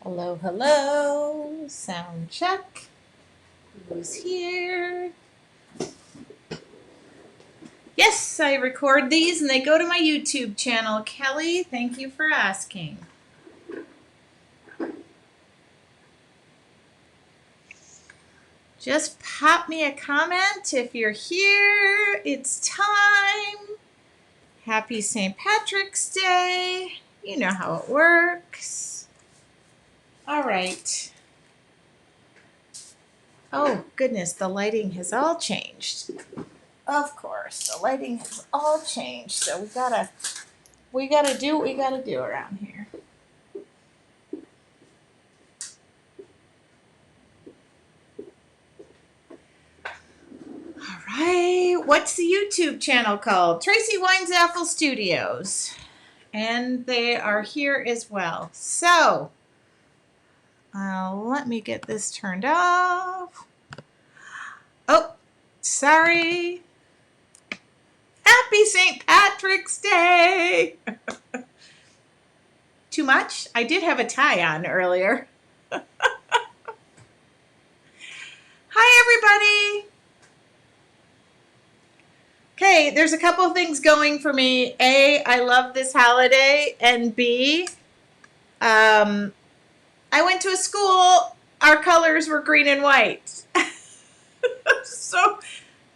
Hello, hello. Sound check. Who's here? Yes, I record these and they go to my YouTube channel. Kelly, thank you for asking. Just pop me a comment if you're here. It's time. Happy St. Patrick's Day. You know how it works. All right. Oh, goodness, the lighting has all changed. Of course, the lighting has all changed, so we gotta do what we gotta do around here. All right, what's the YouTube channel called? Tracy Weinsaffel Studios, and they are here as well. So, let me get this turned off. Oh, sorry. Happy St. Patrick's Day. Too much? I did have a tie on earlier. Hi, everybody. Okay, there's a couple of things going for me. A, I love this holiday, and B, I went to a school, our colors were green and white. So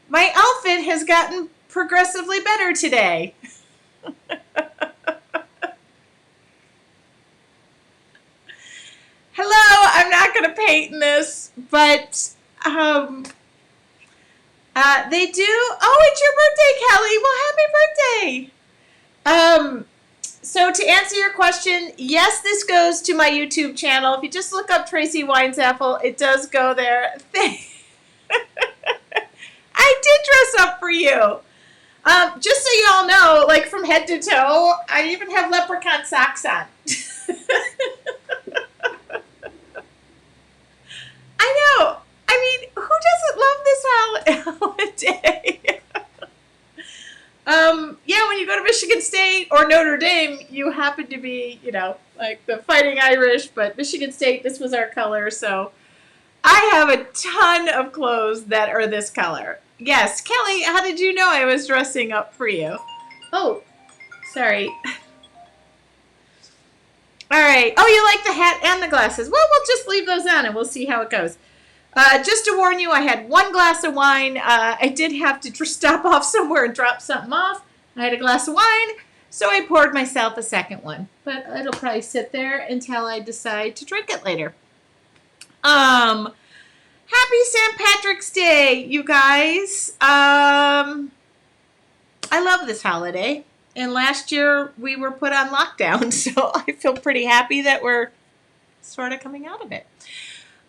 my outfit has gotten progressively better today. Hello, I'm not going to paint in this, but they do. Oh, it's your birthday, Kelly. Well, happy birthday. So to answer your question, yes, this goes to my YouTube channel. If you just look up Tracy Weinsaffel, it does go there. I did dress up for you. Just so you all know, like from head to toe, I even have leprechaun socks on. I know. I mean, who doesn't love this holiday? Yeah, when you go to Michigan State or Notre Dame, you happen to be, like the Fighting Irish, but Michigan State, this was our color, so I have a ton of clothes that are this color. Yes, Kelly, how did you know I was dressing up for you? Oh, sorry. All right. Oh, you like the hat and the glasses. Well, we'll just leave those on and we'll see how it goes. Just to warn you, I had one glass of wine. I did have to stop off somewhere and drop something off. I had a glass of wine, so I poured myself a second one. But it'll probably sit there until I decide to drink it later. Happy St. Patrick's Day, you guys. I love this holiday. And last year we were put on lockdown, so I feel pretty happy that we're sort of coming out of it.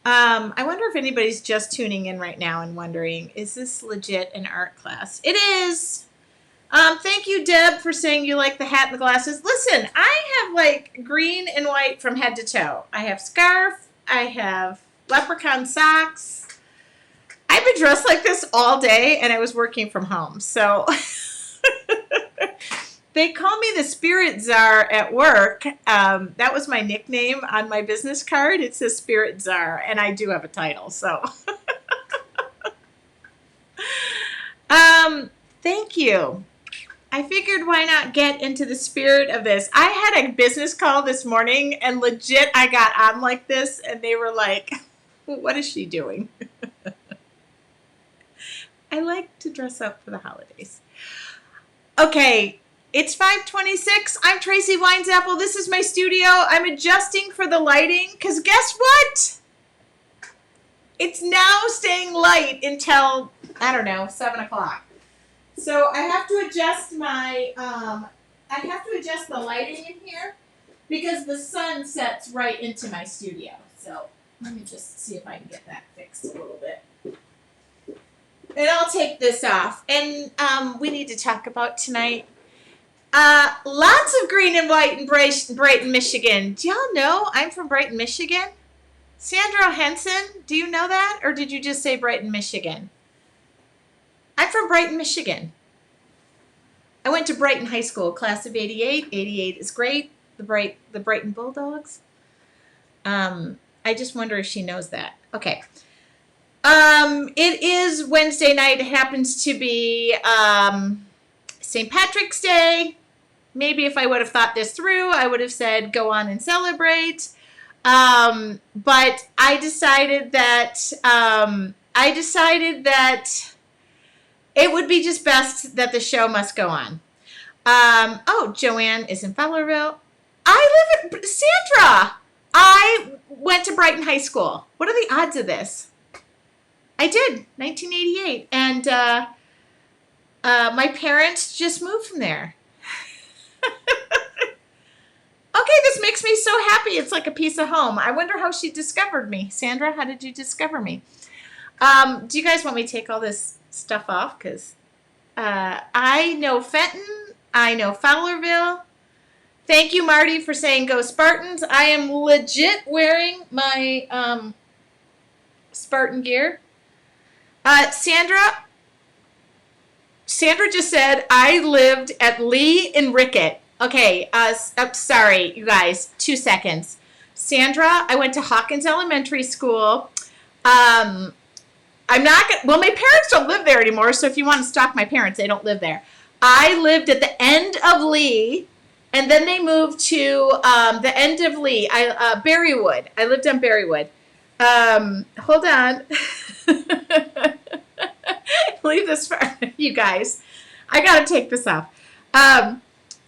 I wonder if anybody's just tuning in right now and wondering, is this legit an art class? It is. Thank you, Deb, for saying you like the hat and the glasses. Listen, I have like green and white from head to toe. I have scarf. I have leprechaun socks. I've been dressed like this all day, and I was working from home. So they call me the Spirit Czar at work. That was my nickname on my business card. It says Spirit Czar, and I do have a title. So thank you. I figured why not get into the spirit of this. I had a business call this morning, and legit I got on like this, and they were like, what is she doing? I like to dress up for the holidays. Okay, it's 5:26. I'm Tracy Weinsaffel. This is my studio. I'm adjusting for the lighting, because guess what? It's now staying light until, I don't know, 7 o'clock. So I have to adjust the lighting in here because the sun sets right into my studio. So let me just see if I can get that fixed a little bit. And I'll take this off. And we need to talk about tonight. Lots of green and white in Brighton, Michigan. Do y'all know I'm from Brighton, Michigan? Sandra Henson, do you know that? Or did you just say Brighton, Michigan? I'm from Brighton, Michigan. I went to Brighton High School, class of 88. 88 is great. The Brighton Bulldogs. I just wonder if she knows that. Okay. It is Wednesday night. It happens to be St. Patrick's Day. Maybe if I would have thought this through, I would have said go on and celebrate. But I decided that it would be just best that the show must go on. Oh, Joanne is in Fowlerville. I live at Sandra. I went to Brighton High School. What are the odds of this? I did, 1988. And my parents just moved from there. Okay, this makes me so happy. It's like a piece of home. I wonder how she discovered me. Sandra, how did you discover me? Do you guys want me to take all this stuff off? Because I know Fenton. I know Fowlerville. Thank you, Marty, for saying go Spartans. I am legit wearing my Spartan gear. Sandra just said, I lived at Lee and Rickett. Okay, sorry, you guys, 2 seconds. Sandra, I went to Hawkins Elementary School. I'm not going to, well, my parents don't live there anymore, so if you want to stalk my parents, they don't live there. I lived at the end of Lee, and then they moved to the end of Lee, Berrywood. I lived on Berrywood. Hold on. Leave this for you guys. I got to take this off.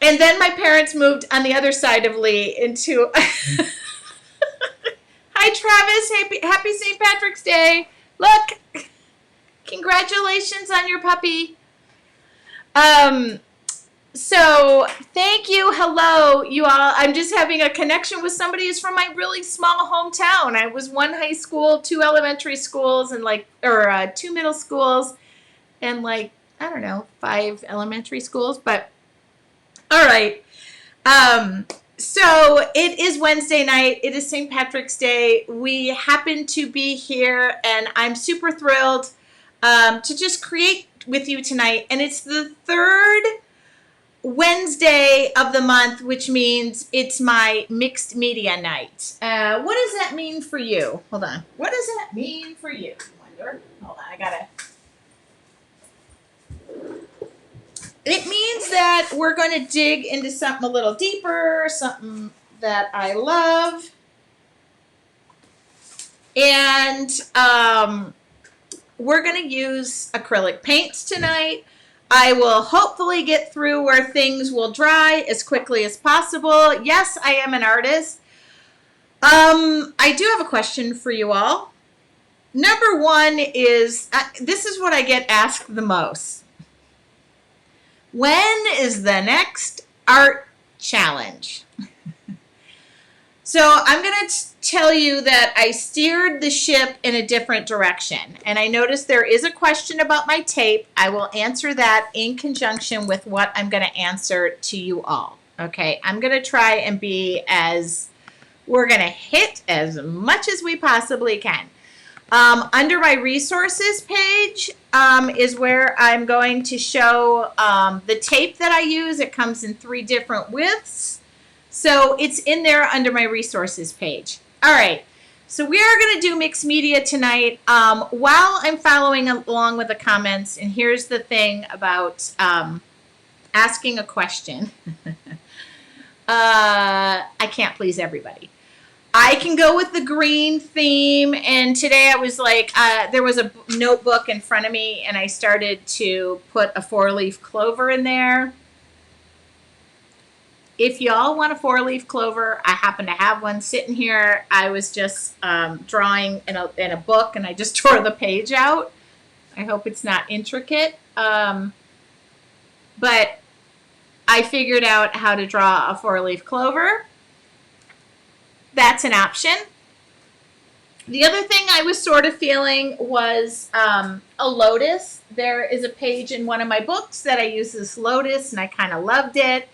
And then my parents moved on the other side of Lee into... Hi, Travis. Happy St. Patrick's Day. Look. Congratulations on your puppy. So thank you. Hello, you all. I'm just having a connection with somebody who's from my really small hometown. I was 1 high school, 2 elementary schools, and 2 middle schools, and I don't know, 5 elementary schools. But all right. So it is Wednesday night. It is St. Patrick's Day. We happen to be here, and I'm super thrilled to just create with you tonight. And it's the 3rd Wednesday of the month, which means it's my mixed media night. What does that mean for you? Hold on. What does that mean for you? I wonder. Hold on. I gotta. It means that we're going to dig into something a little deeper, something that I love. And we're going to use acrylic paints tonight. I will hopefully get through where things will dry as quickly as possible. Yes, I am an artist. I do have a question for you all. Number 1 is, this is what I get asked the most. When is the next art challenge? So I'm going to tell you that I steered the ship in a different direction. And I noticed there is a question about my tape. I will answer that in conjunction with what I'm going to answer to you all. Okay, I'm going to try and we're going to hit as much as we possibly can. Under my resources page is where I'm going to show the tape that I use. It comes in 3 different widths. So it's in there under my resources page. All right. So we are going to do mixed media tonight while I'm following along with the comments. And here's the thing about asking a question. I can't please everybody. I can go with the green theme, and today I was there was a notebook in front of me, and I started to put a 4-leaf clover in there. If y'all want a 4-leaf clover, I happen to have one sitting here. I was just drawing in a book, and I just tore the page out. I hope it's not intricate, but I figured out how to draw a 4-leaf clover. That's an option. The other thing I was sort of feeling was a lotus. There is a page in one of my books that I use this lotus, and I kind of loved it.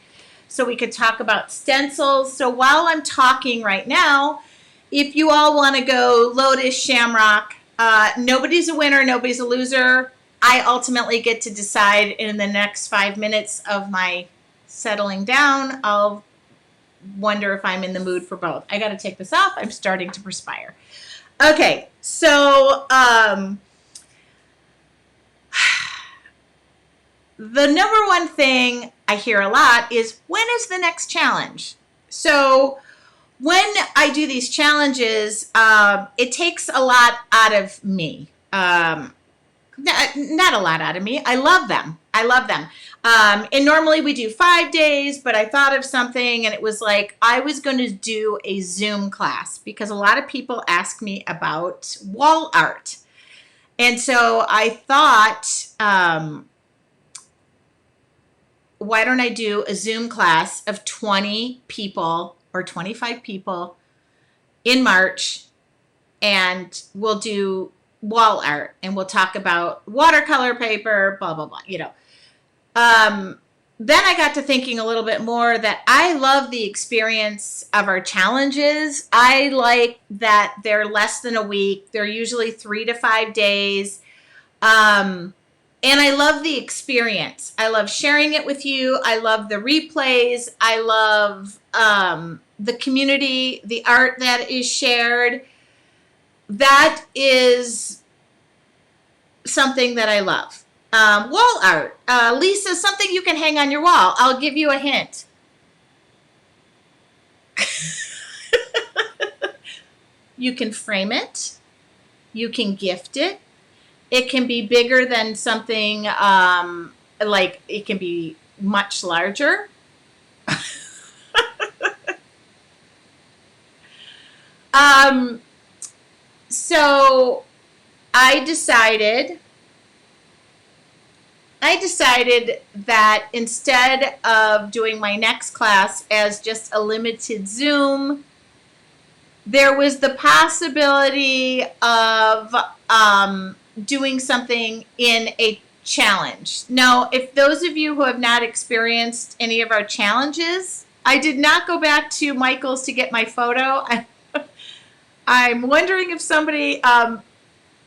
So we could talk about stencils. So while I'm talking right now, if you all want to go lotus, shamrock, nobody's a winner, nobody's a loser. I ultimately get to decide in the next 5 minutes of my settling down. I'll wonder if I'm in the mood for both. I got to take this off. I'm starting to perspire. Okay, so the number one thing I hear a lot is, when is the next challenge? So when I do these challenges, it takes a lot out of me. Not a lot out of me. I love them. I love them. And normally we do 5 days, but I thought of something, and it was like I was going to do a Zoom class because a lot of people ask me about wall art. And so I thought, why don't I do a Zoom class of 20 people or 25 people in March, and we'll do wall art, and we'll talk about watercolor paper, blah, blah, blah, you know. Then I got to thinking a little bit more that I love the experience of our challenges. I like that they're less than a week. They're usually 3 to 5 days. And I love the experience. I love sharing it with you. I love the replays. I love the community, the art that is shared. That is something that I love. Wall art. Lisa, something you can hang on your wall. I'll give you a hint. You can frame it. You can gift it. It can be bigger than something, like it can be much larger. So I decided that instead of doing my next class as just a limited Zoom, there was the possibility of doing something in a challenge. Now, if those of you who have not experienced any of our challenges, I did not go back to Michael's to get my photo. I'm wondering if somebody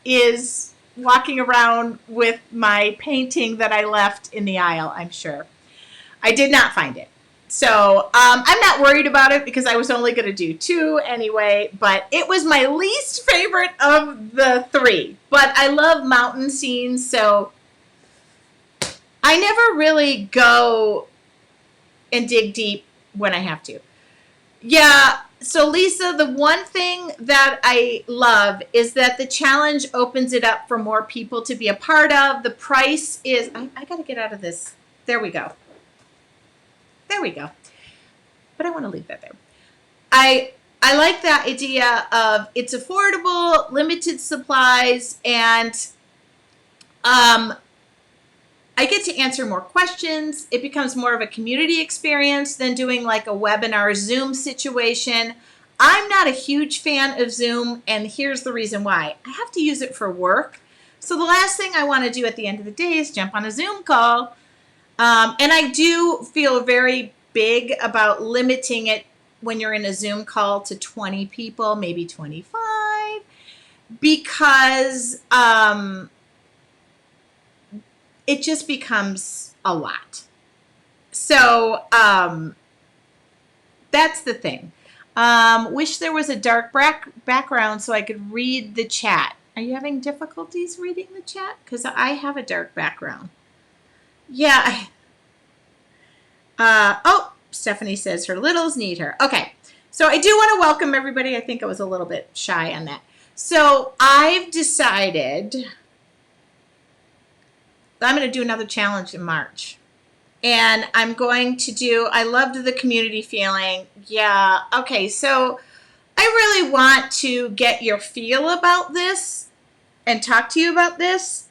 is walking around with my painting that I left in the aisle, I'm sure. I did not find it. So I'm not worried about it because I was only going to do 2 anyway, but it was my least favorite of the 3. But I love mountain scenes, so I never really go and dig deep when I have to. Yeah, so Lisa, the one thing that I love is that the challenge opens it up for more people to be a part of. The price is, I got to get out of this. There we go. There we go. But I want to leave that there. I like that idea of it's affordable, limited supplies, and I get to answer more questions. It becomes more of a community experience than doing like a webinar Zoom situation. I'm not a huge fan of Zoom, and here's the reason why. I have to use it for work. So the last thing I want to do at the end of the day is jump on a Zoom call. And I do feel very big about limiting it when you're in a Zoom call to 20 people, maybe 25, because it just becomes a lot. So that's the thing. Wish there was a dark background so I could read the chat. Are you having difficulties reading the chat? Because I have a dark background. Yeah. Oh, Stephanie says her littles need her. Okay. So I do want to welcome everybody. I think I was a little bit shy on that. So I've decided I'm going to do another challenge in March. And I'm going to do, I loved the community feeling. Yeah. Okay. So I really want to get your feel about this and talk to you about this.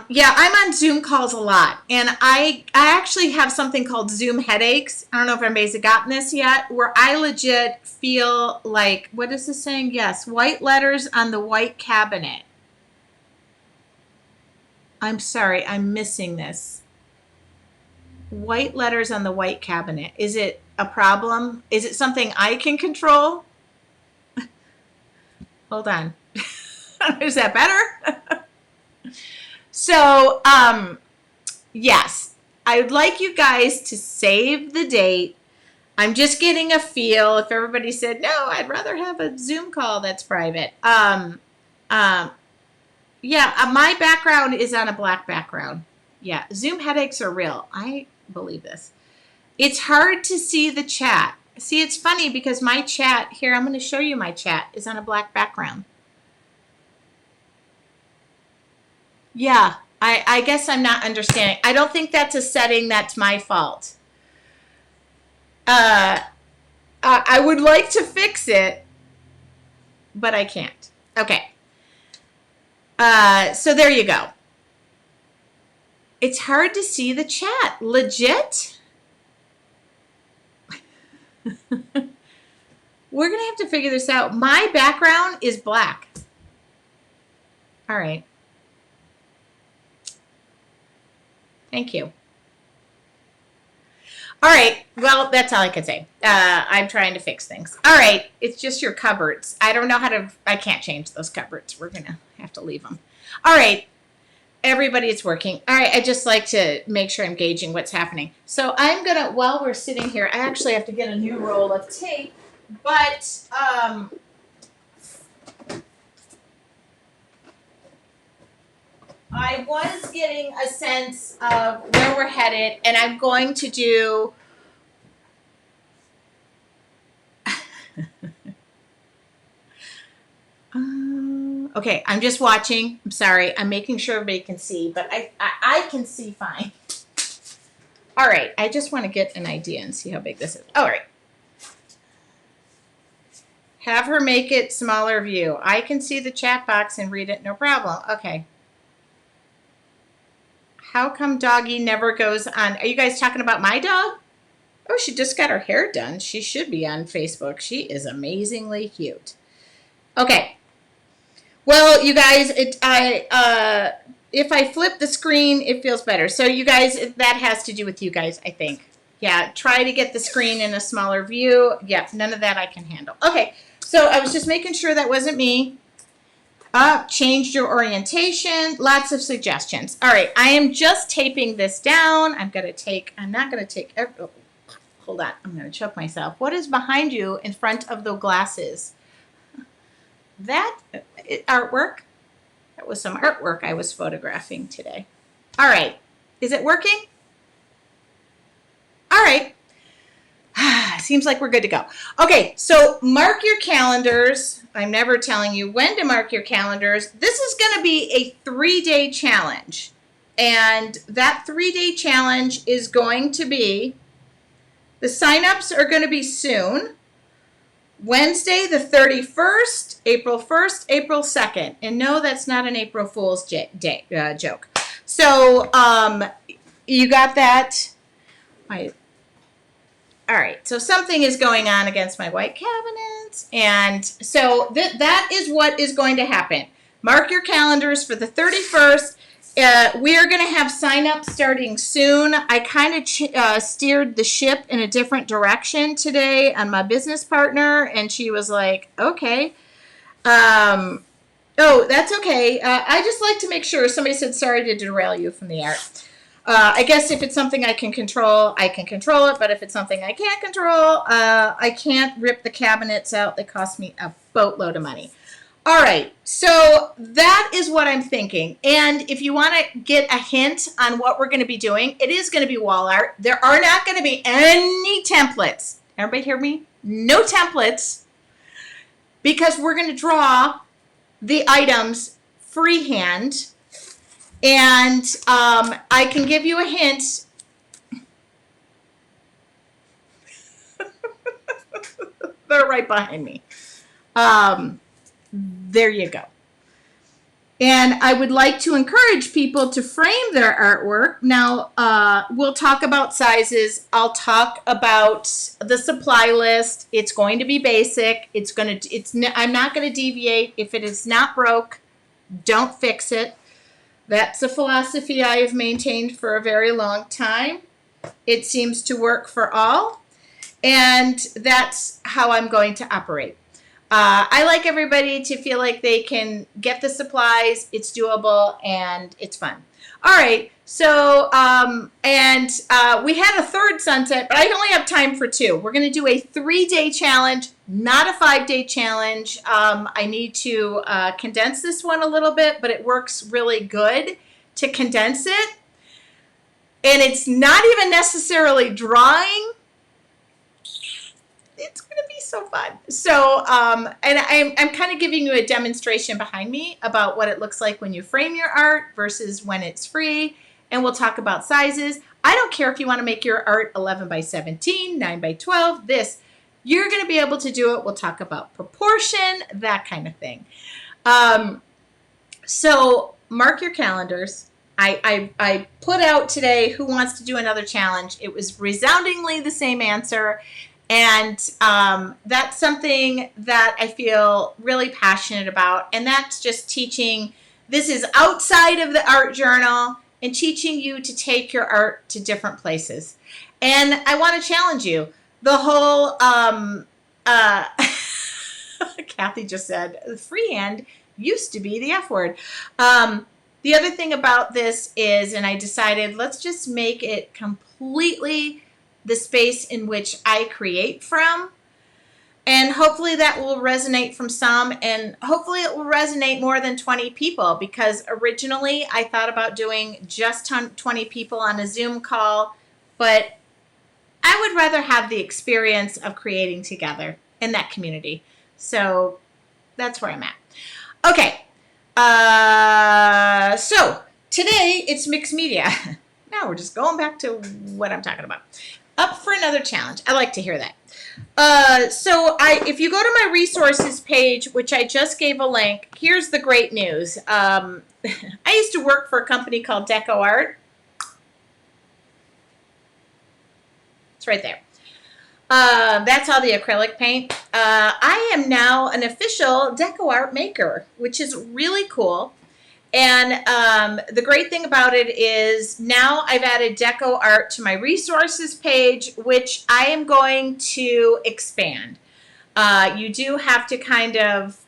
Yeah, I'm on Zoom calls a lot, and I actually have something called Zoom headaches. I don't know if anybody's gotten this yet, where I legit feel like, what is this saying? Yes, white letters on the white cabinet. I'm sorry, I'm missing this. White letters on the white cabinet. Is it a problem? Is it something I can control? Hold on. Is that better? So, yes, I would like you guys to save the date. I'm just getting a feel. If everybody said, no, I'd rather have a Zoom call that's private. Yeah, my background is on a black background. Yeah, Zoom headaches are real. I believe this. It's hard to see the chat. See, it's funny because my chat, here, I'm going to show you my chat, is on a black background. Yeah, I guess I'm not understanding. I don't think that's a setting that's my fault. I would like to fix it, but I can't. Okay. So there you go. It's hard to see the chat. Legit? We're going to have to figure this out. My background is black. All right. Thank you. All right. Well, that's all I can say. I'm trying to fix things. All right. It's just your cupboards. I don't know how to, I can't change those cupboards. We're going to have to leave them. All right. Everybody, it's working. All right. I just like to make sure I'm gauging what's happening. So I'm going to, while we're sitting here, I actually have to get a new roll of tape, but, I was getting a sense of where we're headed, and I'm going to do okay, I'm just watching. I'm sorry. I'm making sure everybody can see, but I can see fine. All right. I just want to get an idea and see how big this is. All right. Have her make it smaller view. I can see the chat box and read it. No problem. Okay. How come doggy never goes on? Are you guys talking about my dog? Oh, she just got her hair done. She should be on Facebook. She is amazingly cute. Okay. Well, you guys, if I flip the screen, it feels better. So you guys, that has to do with you guys, I think. Yeah, try to get the screen in a smaller view. Yeah, none of that I can handle. Okay, so I was just making sure that wasn't me. Changed your orientation. Lots of suggestions. All right, I am just taping this down. I'm not going to take, oh, hold on. I'm going to choke myself. What is behind you in front of the glasses? That artwork? That was some artwork I was photographing today. All right, is it working? All right. Seems like we're good to go. Okay, so mark your calendars. I'm never telling you when to mark your calendars. This is going to be a 3-day challenge. And that 3-day challenge is going to be, the signups are going to be soon. Wednesday the 31st, April 1st, April 2nd. And no, that's not an April Fool's joke. So you got that? All right, so something is going on against my white cabinets. And so that is what is going to happen. Mark your calendars for the 31st. We are going to have sign-up starting soon. I kind of steered the ship in a different direction today on my business partner, and she was like, okay. Oh, that's okay. I just like to make sure. Somebody said, sorry to derail you from the art. I guess if it's something I can control, I can control it. But if it's something I can't control, I can't rip the cabinets out. They cost me a boatload of money. All right, so that is what I'm thinking. And if you want to get a hint on what we're going to be doing, it is going to be wall art. There are not going to be any templates. Everybody hear me? No templates, because we're going to draw the items freehand. And I can give you a hint. They're right behind me. There you go. And I would like to encourage people to frame their artwork. Now, we'll talk about sizes. I'll talk about the supply list. It's going to be basic. I'm not going to deviate. If it is not broke, don't fix it. That's a philosophy I have maintained for a very long time. It seems to work for all. And that's how I'm going to operate. I like everybody to feel like they can get the supplies, it's doable, and it's fun. All right, so, we had a third sunset, but I only have time for 2. We're going to do a 3-day challenge, not a 5-day challenge. I need to condense this one a little bit, but it works really good to condense it. And it's not even necessarily drawing. It's going to be so fun. So, and I'm kind of giving you a demonstration behind me about what it looks like when you frame your art versus when it's free. And we'll talk about sizes. I don't care if you want to make your art 11 by 17, 9 by 12, this. You're going to be able to do it. We'll talk about proportion, that kind of thing. So mark your calendars. I put out today who wants to do another challenge. It was resoundingly the same answer. And that's something that I feel really passionate about. And that's just teaching. This is outside of the art journal and teaching you to take your art to different places. And I want to challenge you. The whole, Kathy just said, freehand used to be the F word. The other thing about this is, and I decided, let's just make it completely the space in which I create from. And hopefully that will resonate from some, and hopefully it will resonate more than 20 people, because originally I thought about doing just 20 people on a Zoom call, but I would rather have the experience of creating together in that community. So that's where I'm at. Okay. So today it's mixed media. Now we're just going back to what I'm talking about. Up for another challenge. I like to hear that. If you go to my resources page, which I just gave a link, here's the great news. I used to work for a company called Deco Art. It's right there. That's all the acrylic paint. I am now an official Deco Art maker, which is really cool. And the great thing about it is now I've added Deco Art to my resources page, which I am going to expand. You do have to kind of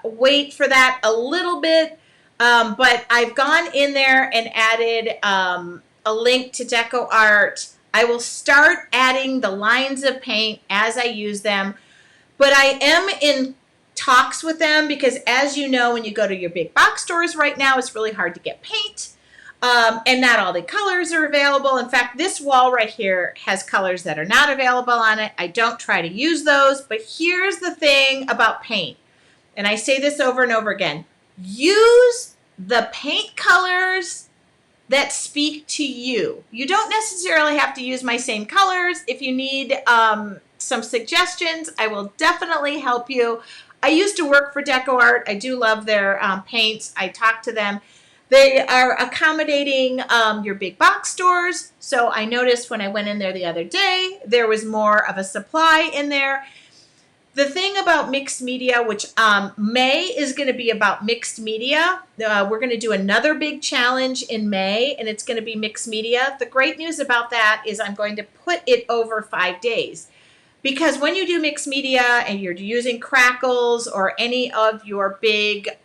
wait for that a little bit, but I've gone in there and added a link to Deco Art. I will start adding the lines of paint as I use them, but I am in talks with them because, as you know, when you go to your big box stores right now, it's really hard to get paint, and not all the colors are available. In fact, this wall right here has colors that are not available on it. I don't try to use those, but here's the thing about paint, and I say this over and over again: use the paint colors that speak to you. You don't necessarily have to use my same colors. If you need some suggestions, I will definitely help you. I used to work for Deco Art. I do love their paints. I talk to them. They are accommodating your big box stores. So I noticed when I went in there the other day, there was more of a supply in there. The thing about mixed media, which May is going to be about mixed media. We're going to do another big challenge in May, and it's going to be mixed media. The great news about that is I'm going to put it over 5 days. Because when you do mixed media and you're using crackles or any of your big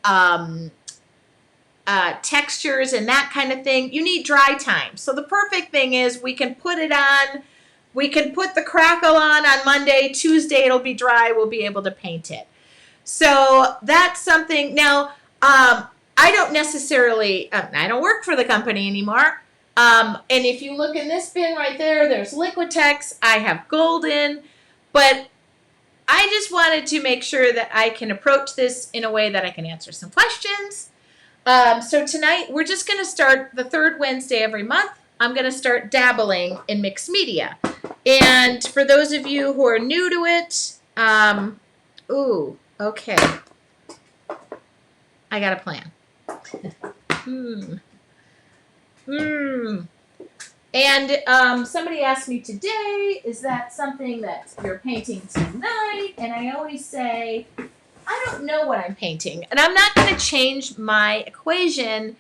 textures and that kind of thing, you need dry time. So the perfect thing is we can put it on, we can put the crackle on Monday, Tuesday it'll be dry, we'll be able to paint it. So that's something. Now, I don't necessarily, I don't work for the company anymore. And if you look in this bin right there, there's Liquitex, I have Golden. But I just wanted to make sure that I can approach this in a way that I can answer some questions. So tonight, we're just going to start the third Wednesday every month. I'm going to start dabbling in mixed media. And for those of you who are new to it, okay. I got a plan. And somebody asked me today, is that something that you're painting tonight? And I always say, I don't know what I'm painting. And I'm not going to change my equation.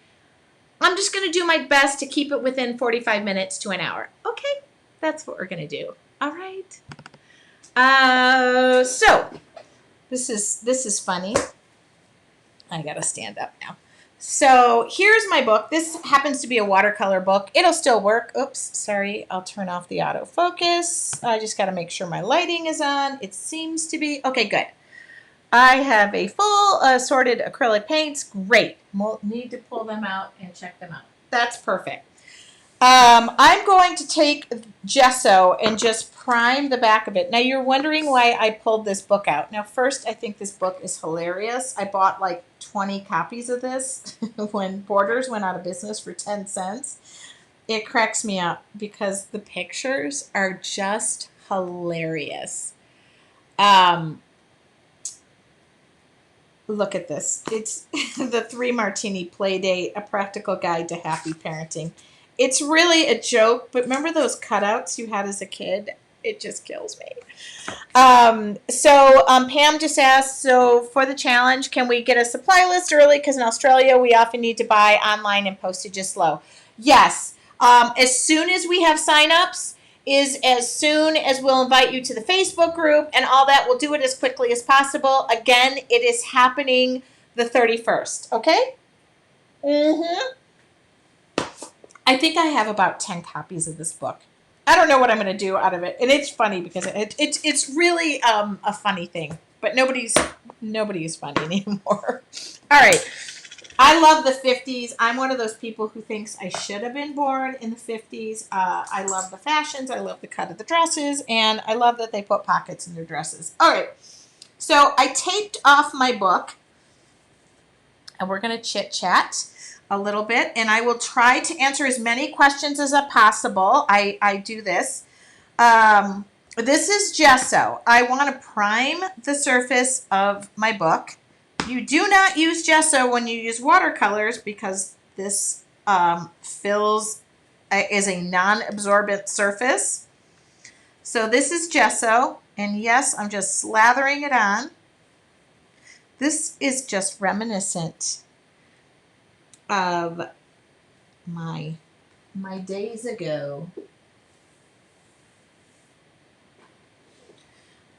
I'm just going to do my best to keep it within 45 minutes to an hour. Okay, that's what we're going to do. All right. So This is funny. I gotta stand up now. So here's my book. This happens to be a watercolor book. It'll still work. Oops, sorry. I'll turn off the autofocus. I just gotta make sure my lighting is on. It seems to be. Okay, good. I have a full assorted acrylic paints. Great. We'll need to pull them out and check them out. That's perfect. I'm going to take gesso and just prime the back of it. Now you're wondering why I pulled this book out. Now first, I think this book is hilarious. I bought like 20 copies of this when Borders went out of business for 10 cents. It cracks me up because the pictures are just hilarious. Look at this. It's the 3 Martini Playdate, a practical guide to happy parenting. It's really a joke, but remember those cutouts you had as a kid? It just kills me. Pam just asked, so for the challenge, can we get a supply list early? Because in Australia, we often need to buy online and postage is slow. Yes. As soon as we have signups, is as soon as we'll invite you to the Facebook group and all that. We'll do it as quickly as possible. Again, it is happening the 31st. Okay? Mm-hmm. I think I have about 10 copies of this book. I don't know what I'm going to do out of it. And it's funny because it's really a funny thing. But nobody is funny anymore. All right. I love the 50s. I'm one of those people who thinks I should have been born in the 50s. I love the fashions. I love the cut of the dresses. And I love that they put pockets in their dresses. All right. So I taped off my book. And we're going to chit-chat a little bit. And I will try to answer as many questions as possible. I do this. This is gesso. I want to prime the surface of my book. You do not use gesso when you use watercolors because this is a non-absorbent surface. So this is gesso, and yes, I'm just slathering it on. This is just reminiscent of my days ago.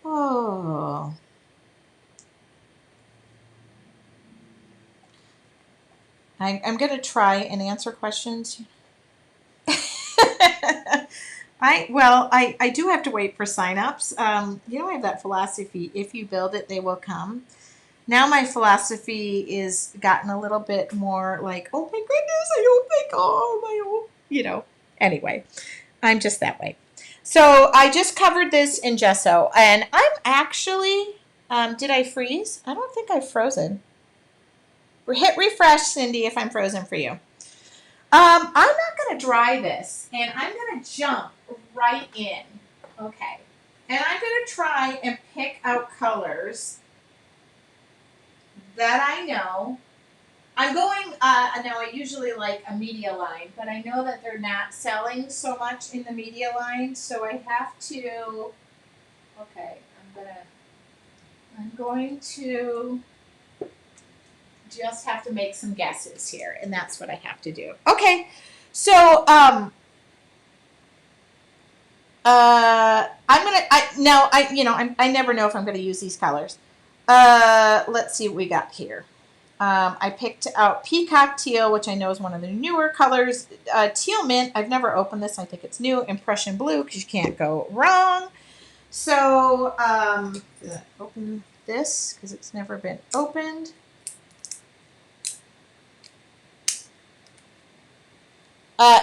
Oh. I'm going to try and answer questions. I do have to wait for signups. I have that philosophy. If you build it, they will come. Now my philosophy is gotten a little bit more like, oh my goodness, I don't think, anyway, I'm just that way. So I just covered this in gesso, and I'm actually, did I freeze? I don't think I've frozen. Hit refresh, Cindy, if I'm frozen for you. I'm not going to dry this, and I'm going to jump right in. Okay. And I'm going to try and pick out colors that I know. I'm going, now I usually like a media line, but I know that they're not selling so much in the media line, so I have to, okay, I'm going to just have to make some guesses here, and that's what I have to do. Okay, so I never know if I'm gonna use these colors. Let's see what we got here. I picked out Peacock Teal, which I know is one of the newer colors. Teal Mint, I've never opened this. I think it's new. Impression Blue, because you can't go wrong. So open this because it's never been opened.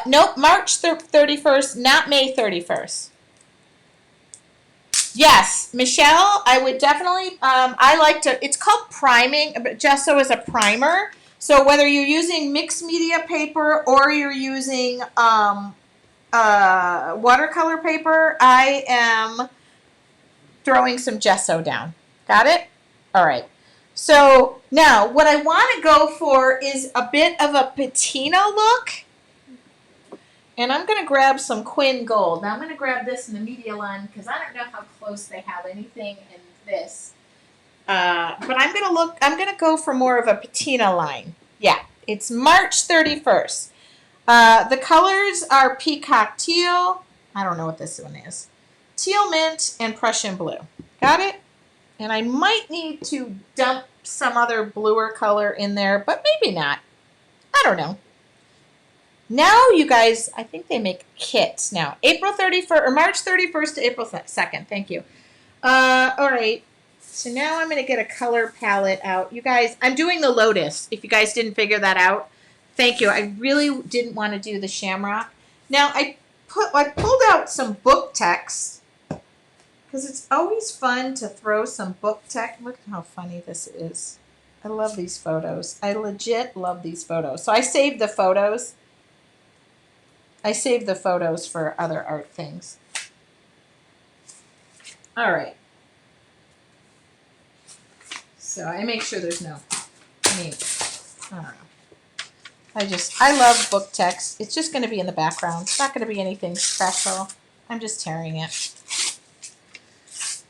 Nope, March 31st, not May 31st. Yes, Michelle, I would definitely, I like to, it's called priming, but gesso is a primer. So whether you're using mixed media paper or you're using watercolor paper, I am throwing some gesso down. Got it? All right. So now what I want to go for is a bit of a patina look. And I'm going to grab some Quinn Gold. Now I'm going to grab this in the media line because I don't know how close they have anything in this. But I'm going to go for more of a patina line. Yeah, it's March 31st. The colors are Peacock Teal. I don't know what this one is. Teal Mint and Prussian Blue. Got it? And I might need to dump some other bluer color in there, but maybe not. I don't know. Now, you guys, I think they make kits now. April 31st or March 31st to April 2nd. Thank you. All right. So now I'm going to get a color palette out. You guys, I'm doing the Lotus, if you guys didn't figure that out. Thank you. I really didn't want to do the Shamrock. Now, I pulled out some book text because it's always fun to throw some book text. Look at how funny this is. I love these photos. I legit love these photos. So I saved the photos. I saved the photos for other art things. All right. So I make sure there's no, I don't know. I love book text. It's just going to be in the background. It's not going to be anything special. I'm just tearing it. It's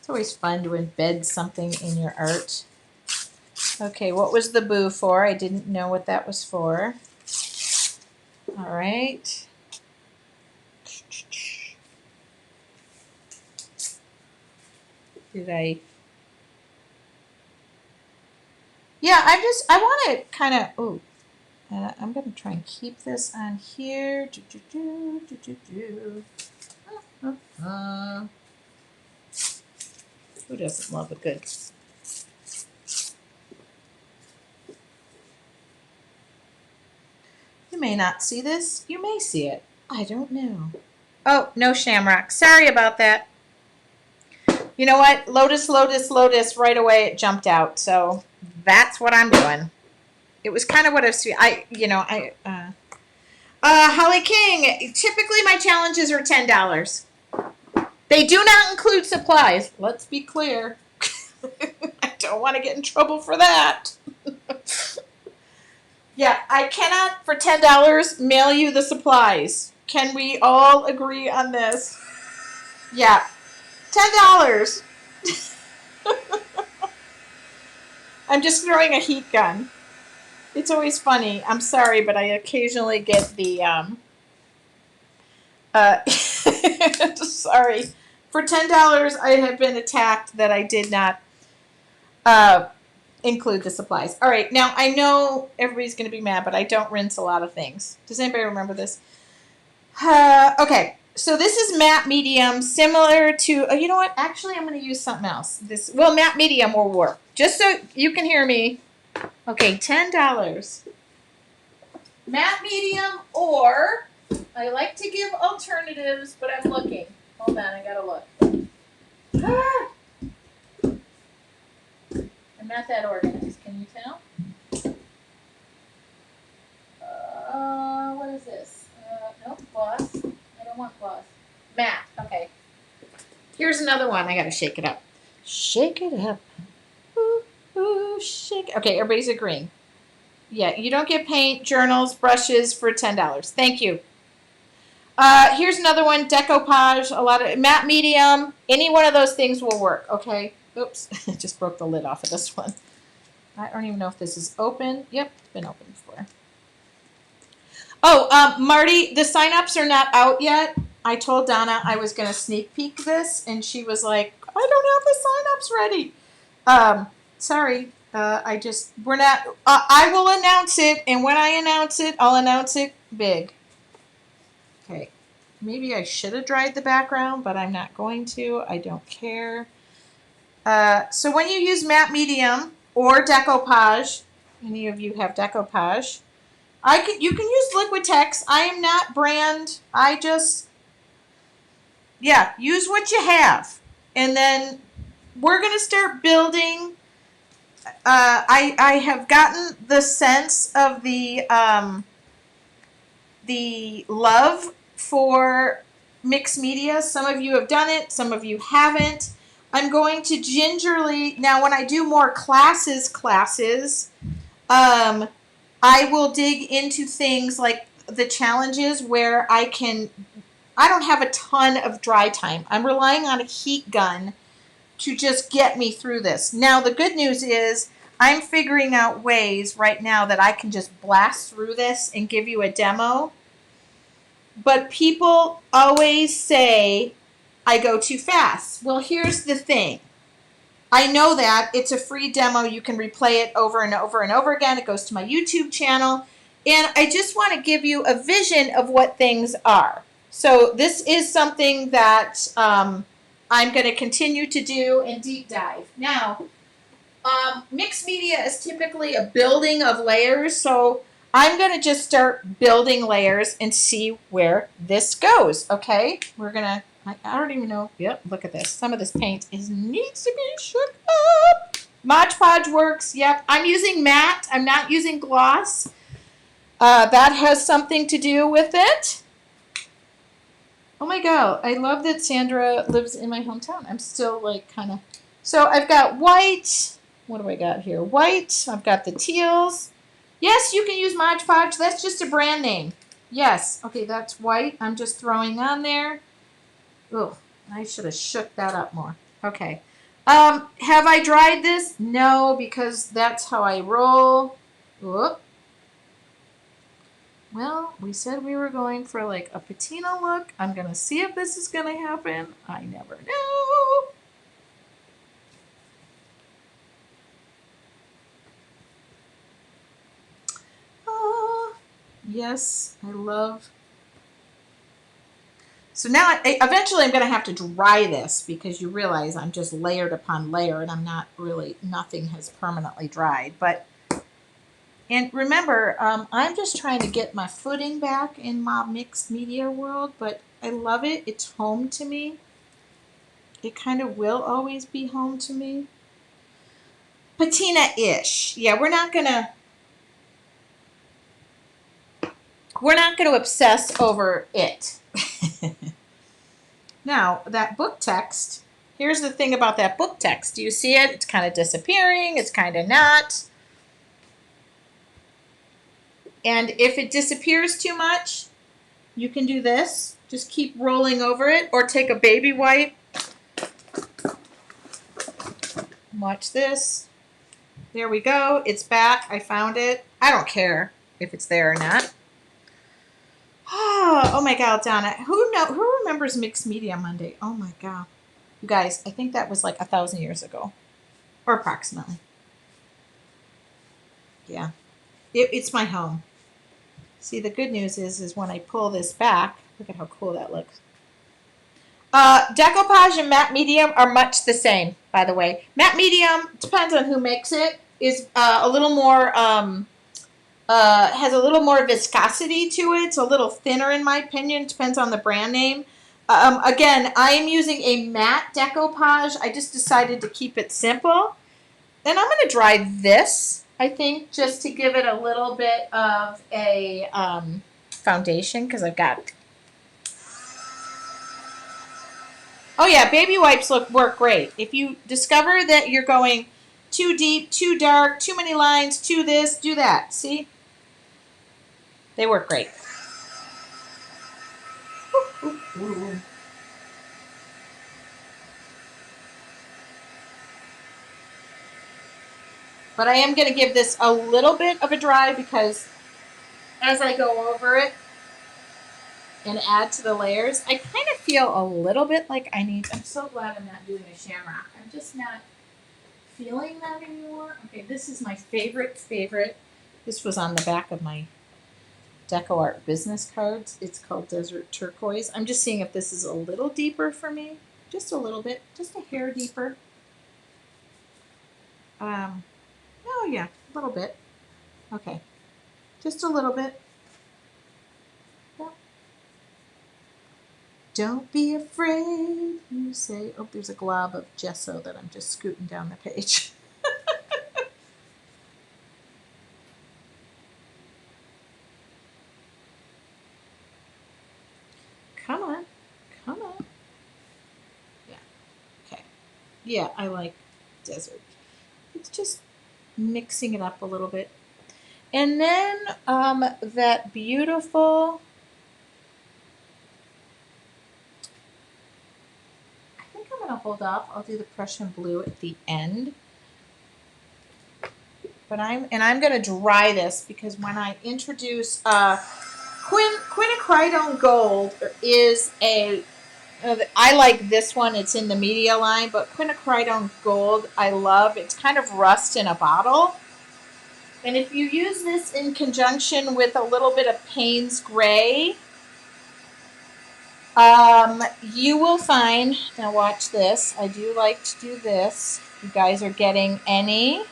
always fun to embed something in your art. Okay, what was the boo for? I didn't know what that was for. All right. Yeah, I want to kind of, I'm going to try and keep this on here. Who doesn't love a good... You may not see this. You may see it. I don't know. Oh, no Shamrock. Sorry about that. You know what? Lotus, Lotus, Lotus. Right away it jumped out. So that's what I'm doing. It was kind of what I was... Holly King. Typically my challenges are $10. They do not include supplies. Let's be clear. I don't want to get in trouble for that. Yeah, I cannot, for $10, mail you the supplies. Can we all agree on this? Yeah, $10. I'm just throwing a heat gun. It's always funny. I'm sorry, but I occasionally get the, sorry. For $10, I have been attacked that I did not, include the supplies. All right, now I know everybody's going to be mad, but I don't rinse a lot of things. Does anybody remember this? Okay, so this is matte medium, similar to, you know what? Actually, I'm going to use something else. Matte medium will work. Just so you can hear me. Okay, $10. Matte medium, or I like to give alternatives, but I'm looking. Hold on, I got to look. Ah! I'm not that organized. Can you tell? What is this? Nope, gloss. I don't want gloss. Matte. Okay. Here's another one. I gotta shake it up. Shake it up. Ooh, ooh, shake. Okay, everybody's agreeing. Yeah, you don't get paint, journals, brushes for $10. Thank you. Here's another one. Decoupage. A lot of matte medium. Any one of those things will work. Okay. Oops, I just broke the lid off of this one. I don't even know if this is open. Yep, it's been open before. Oh, Marty, the sign-ups are not out yet. I told Donna I was going to sneak peek this, and she was like, I don't have the sign-ups ready. Sorry, we're not, I will announce it, and when I announce it, I'll announce it big. Okay, maybe I should have dried the background, but I'm not going to. I don't care. So when you use matte medium or decoupage, any of you have decoupage, you can use Liquitex. I am not brand. Use what you have. And then we're going to start building. I have gotten the sense of the love for mixed media. Some of you have done it. Some of you haven't. I'm going to gingerly, now when I do more classes, I will dig into things like the challenges where I don't have a ton of dry time. I'm relying on a heat gun to just get me through this. Now the good news is I'm figuring out ways right now that I can just blast through this and give you a demo. But people always say I go too fast. Well, here's the thing. I know that. It's a free demo. You can replay it over and over and over again. It goes to my YouTube channel. And I just want to give you a vision of what things are. So this is something that I'm going to continue to do and deep dive. Now, mixed media is typically a building of layers. So I'm going to just start building layers and see where this goes. Okay, we're going to, I don't even know. Yep, look at this. Some of this paint needs to be shook up. Mod Podge works. Yep, I'm using matte. I'm not using gloss. That has something to do with it. Oh my God, I love that Sandra lives in my hometown. I'm still like kind of, so I've got white. What do I got here? White. I've got the teals. Yes, you can use Mod Podge. That's just a brand name. Yes. Okay, that's white. I'm just throwing on there. Oh, I should have shook that up more. Okay. Have I dried this? No, because that's how I roll. Whoop. Well, we said we were going for like a patina look. I'm going to see if this is going to happen. I never know. Yes, I love. So now, eventually I'm going to have to dry this because you realize I'm just layered upon layer and I'm not really, nothing has permanently dried. But, and remember, I'm just trying to get my footing back in my mixed media world, but I love it. It's home to me. It kind of will always be home to me. Patina-ish. Yeah, we're not going to obsess over it. Now, that book text, here's the thing about that book text. Do you see it? It's kind of disappearing. It's kind of not. And if it disappears too much, you can do this. Just keep rolling over it or take a baby wipe. Watch this. There we go. It's back. I found it. I don't care if it's there or not. Oh my God, Donna. Who remembers Mixed Media Monday? Oh my God. You guys, I think that was like 1,000 years ago. Or approximately. Yeah. It's my home. See, the good news is when I pull this back, look at how cool that looks. Decoupage and matte medium are much the same, by the way. Matte medium, depends on who makes it, is a little more... has a little more viscosity to it. It's a little thinner in my opinion. Depends on the brand name. Again, I am using a matte decoupage. I just decided to keep it simple. And I'm going to dry this, I think, just to give it a little bit of a foundation because I've got... Oh yeah, baby wipes work great. If you discover that you're going too deep, too dark, too many lines, too this, do that. See? They work great. Ooh, ooh, ooh. But I am going to give this a little bit of a dry because as I go over it and add to the layers, I kind of feel a little bit like I'm so glad I'm not doing a shamrock. I'm just not feeling that anymore. Okay, this is my favorite. This was on the back of my Deco Art business cards. It's called Desert Turquoise. I'm just seeing if this is a little deeper for me. Just a little bit. Just a hair deeper. Oh yeah, a little bit. Okay. Just a little bit. Yeah. Don't be afraid, you say. Oh, there's a glob of gesso that I'm just scooting down the page. Come on. Come on. Yeah. Okay. Yeah, I like desert. It's just mixing it up a little bit. And then that beautiful... I think I'm going to hold off. I'll do the Prussian blue at the end. But I'm going to dry this because when I introduce... quinacridone gold is a I like this one. It's in the media line, but quinacridone gold I love. It's kind of rust in a bottle. And if you use this in conjunction with a little bit of Payne's Gray, you will find, now watch this, I do like to do this. You guys are getting any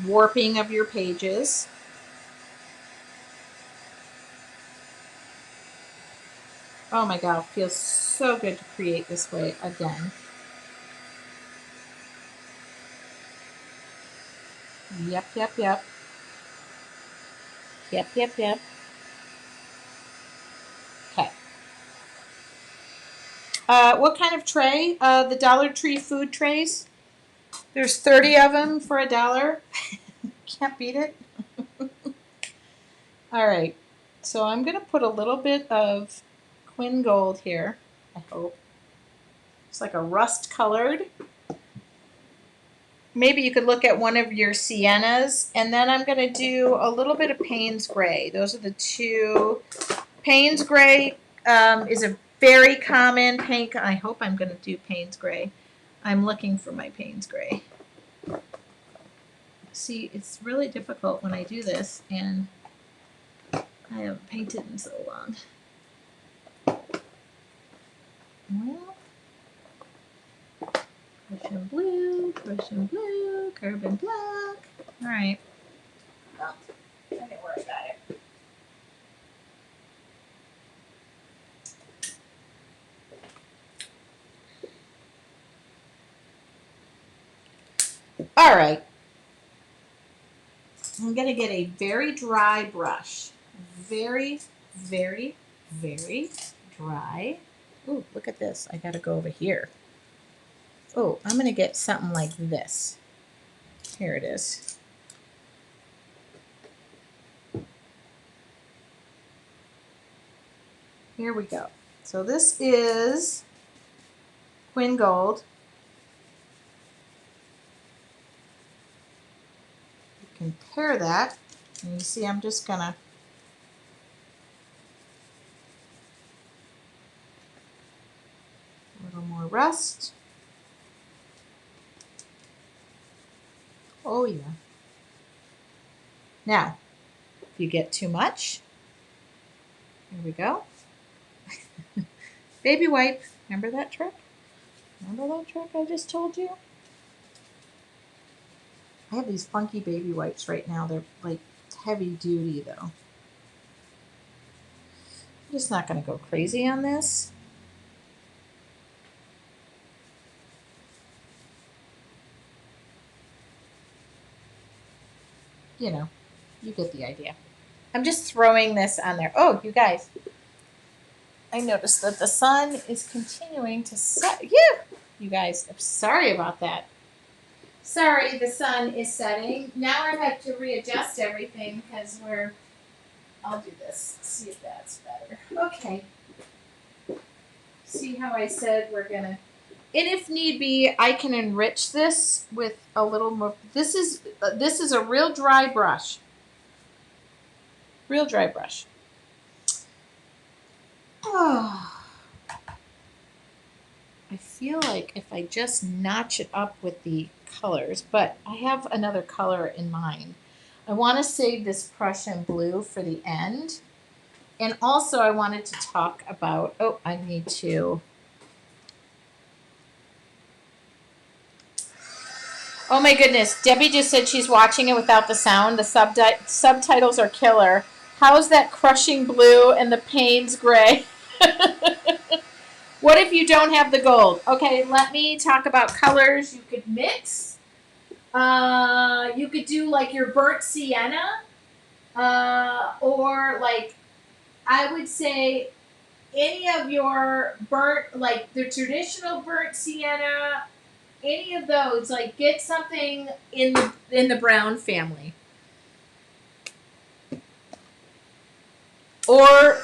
warping of your pages. Oh my God, it feels so good to create this way again. Yep, yep, yep. Yep, yep, yep. Okay. What kind of tray? The Dollar Tree food trays. There's 30 of them for $1. Can't beat it. All right. So I'm going to put a little bit of Quin Gold here, I hope. It's like a rust colored. Maybe you could look at one of your siennas, and then I'm going to do a little bit of Payne's Gray. Those are the two. Payne's Gray is a very common pink. I hope I'm going to do Payne's Gray. I'm looking for my Payne's Gray. See, it's really difficult when I do this, and I haven't painted in so long. Well, Prussian blue, carbon black. All right. Well, I know where I got it. All right. I'm going to get a very dry brush. Very, very, very dry. Ooh, look at this. I got to go over here. Oh, I'm going to get something like this. Here it is. Here we go. So this is Quin Gold. Compare that, and you see I'm just gonna a little more rust. Oh yeah. Now, if you get too much, here we go. Baby wipe. Remember that trick? Remember that trick I just told you? I have these funky baby wipes right now. They're like heavy duty though. I'm just not going to go crazy on this. You know, you get the idea. I'm just throwing this on there. Oh, you guys, I noticed that the sun is continuing to set. Yeah, you guys, I'm sorry about that. Sorry, the sun is setting. Now I have to readjust everything because I'll do this. See if that's better. Okay. See how I said we're gonna, and if need be, I can enrich this with a little more. This is a real dry brush. Real dry brush. Oh. I feel like if I just notch it up with the colors, but I have another color in mind. I want to save this Prussian blue for the end. And also I wanted to talk about, oh, I need to. Oh my goodness, Debbie just said she's watching it without the sound. The subtitles are killer. How's that crushing blue and the Payne's Gray? What if you don't have the gold? Okay, let me talk about colors you could mix. You could do like your burnt sienna, or like I would say any of your burnt, like the traditional burnt sienna, any of those. Like get something in the brown family, or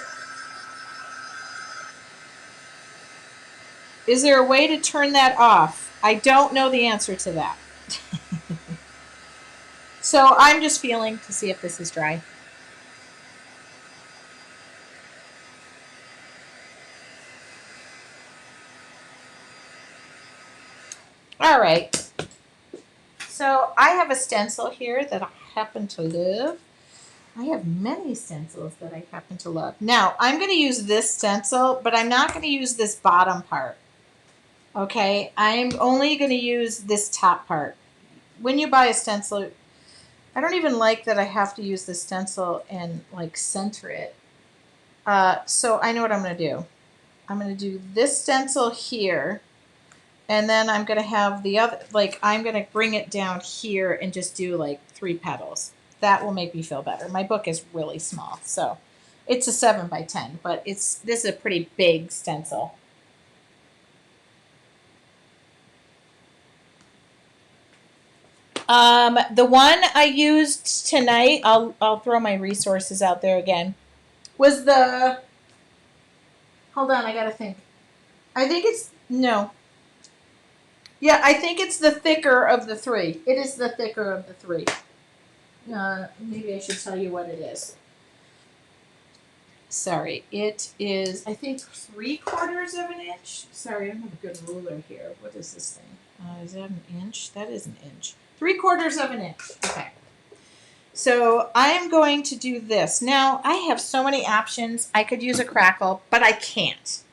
is there a way to turn that off? I don't know the answer to that. So I'm just feeling to see if this is dry. All right. So I have a stencil here that I happen to love. I have many stencils that I happen to love. Now, I'm going to use this stencil, but I'm not going to use this bottom part. Okay? I'm only going to use this top part. When you buy a stencil, I don't even like that I have to use the stencil and like center it. So I know what I'm going to do. I'm going to do this stencil here, and then I'm going to have the other, like I'm going to bring it down here and just do like 3 petals. That will make me feel better. My book is really small, so it's a 7 by 10, but this is a pretty big stencil. The one I used tonight, I'll throw my resources out there again, was the, hold on, I gotta think. I think it's, no. Yeah, I think it's the thicker of the 3. It is the thicker of the 3. Maybe I should tell you what it is. Sorry, it is, I think, 3/4 of an inch. Sorry, I don't have a good ruler here. What is this thing? Is that an inch? That is an inch. 3/4 of an inch. Okay. So I am going to do this. Now, I have so many options. I could use a crackle, but I can't.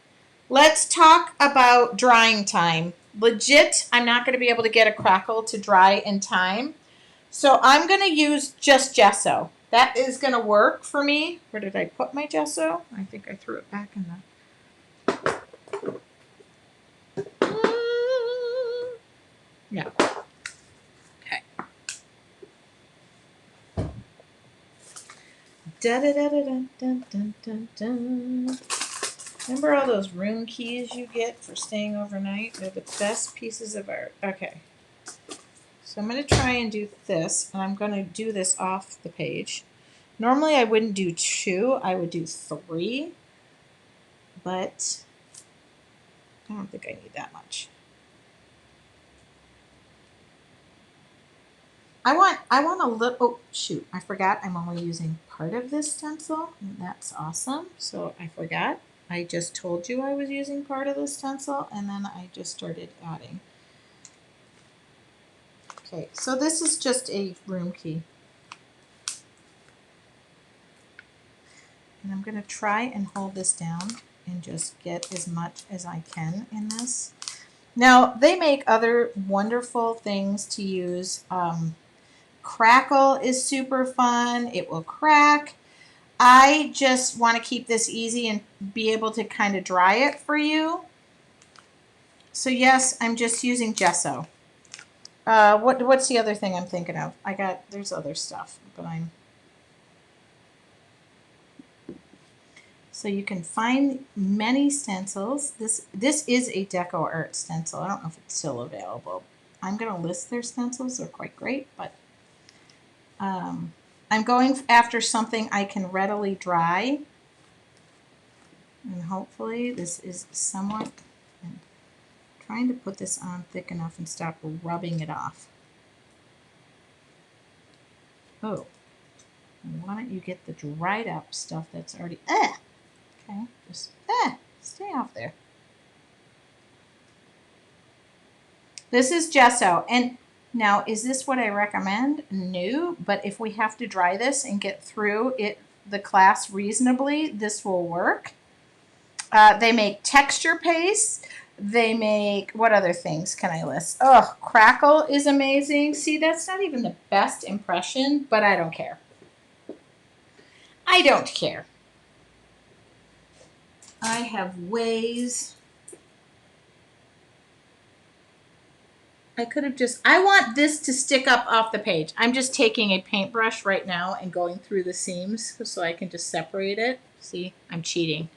Let's talk about drying time. Legit, I'm not going to be able to get a crackle to dry in time. So I'm going to use just gesso. That is going to work for me. Where did I put my gesso? I think I threw it back in the... Yeah. Okay. Da-da-da-da-dun-dun-dun-dun. Remember all those room keys you get for staying overnight? They're the best pieces of art. Okay. So I'm going to try and do this, and I'm going to do this off the page. Normally I wouldn't do 2, I would do 3, but I don't think I need that much. I want a little, oh shoot, I forgot I'm only using part of this stencil, and that's awesome. So I forgot. I just told you I was using part of the stencil, and then I just started adding. Okay, so this is just a room key. And I'm going to try and hold this down and just get as much as I can in this. Now, they make other wonderful things to use. Crackle is super fun. It will crack. I just want to keep this easy and be able to kind of dry it for you. So yes, I'm just using gesso. What's the other thing I'm thinking of? There's other stuff, but so you can find many stencils. This is a Deco Art stencil. I don't know if it's still available. I'm going to list their stencils. They're quite great, but I'm going after something I can readily dry. And hopefully this is somewhat, I'm trying to put this on thick enough and stop rubbing it off. Oh, why don't you get the dried up stuff that's already, okay, just, stay off there. This is gesso, and now, is this what I recommend? No, but if we have to dry this and get through the class reasonably, this will work. They make texture paste. They make, what other things can I list? Oh, crackle is amazing. See, that's not even the best impression, but I don't care. I don't care. I have ways. I could have just, I want this to stick up off the page. I'm just taking a paintbrush right now and going through the seams so I can just separate it. See, I'm cheating.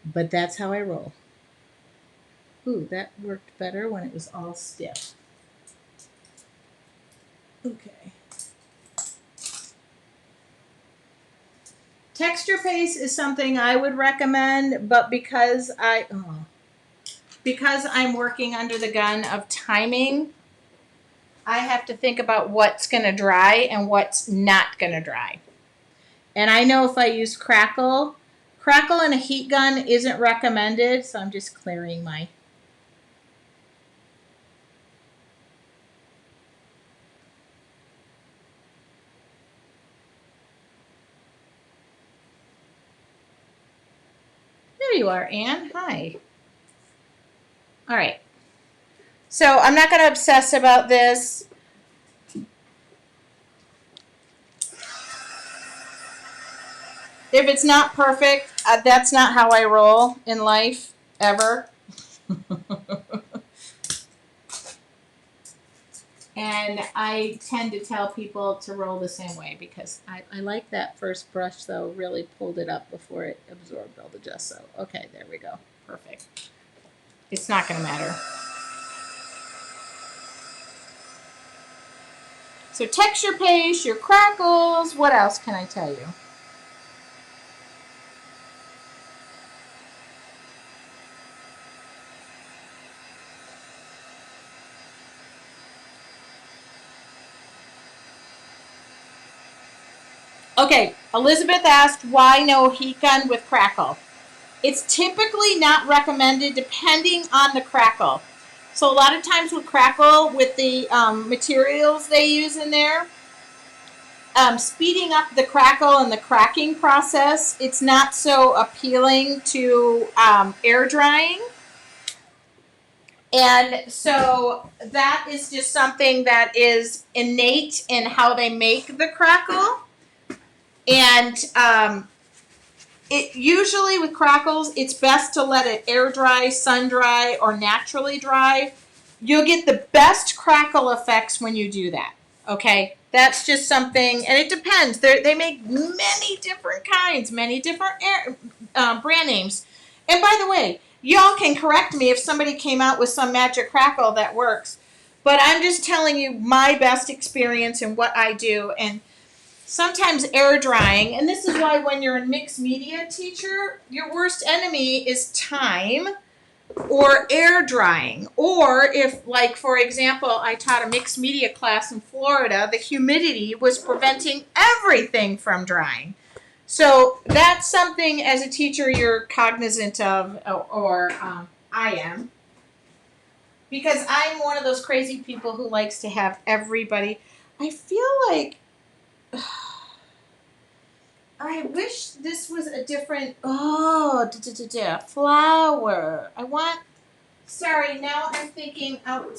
But that's how I roll. Ooh, that worked better when it was all stiff. Okay. Texture paste is something I would recommend, but because I'm working under the gun of timing, I have to think about what's going to dry and what's not going to dry. And I know if I use crackle in a heat gun isn't recommended, so I'm just clearing my you are, Anne. Hi. All right. So I'm not going to obsess about this. If it's not perfect, that's not how I roll in life, ever. And I tend to tell people to roll the same way because I like that first brush, though, really pulled it up before it absorbed all the gesso. Okay, there we go. Perfect. It's not going to matter. So texture paste, your crackles. What else can I tell you? Okay, Elizabeth asked why no heat gun with crackle. It's typically not recommended depending on the crackle. So a lot of times with crackle, with the materials they use in there, speeding up the crackle and the cracking process, it's not so appealing to air drying. And so that is just something that is innate in how they make the crackle. And it usually with crackles, it's best to let it air dry, sun dry, or naturally dry. You'll get the best crackle effects when you do that. Okay, that's just something, and it depends. They make many different kinds, many different brand names. And by the way, y'all can correct me if somebody came out with some magic crackle that works. But I'm just telling you my best experience and what I do. And sometimes air drying, and this is why when you're a mixed media teacher, your worst enemy is time or air drying. Or if, like, for example, I taught a mixed media class in Florida, the humidity was preventing everything from drying. So that's something as a teacher you're cognizant of, or I am. Because I'm one of those crazy people who likes to have everybody. I feel like I wish this was a different, flower. I want, sorry, now I'm thinking, I'm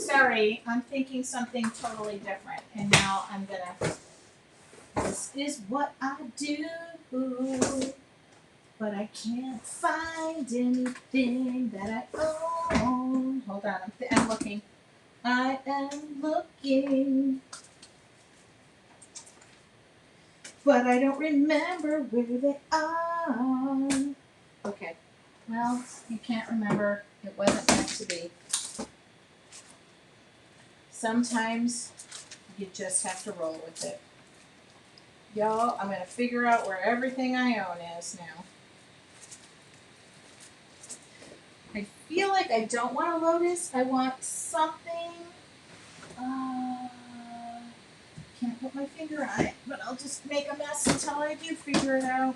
thinking something totally different. And now I'm gonna, this is what I do, but I can't find anything that I own. Hold on, I'm looking. I am looking. But I don't remember where they are. Okay. Well, you can't remember. It wasn't meant to be. Sometimes you just have to roll with it. Y'all, I'm going to figure out where everything I own is now. I feel like I don't want a lotus. I want something. Can't put my finger on it, but I'll just make a mess until I do figure it out.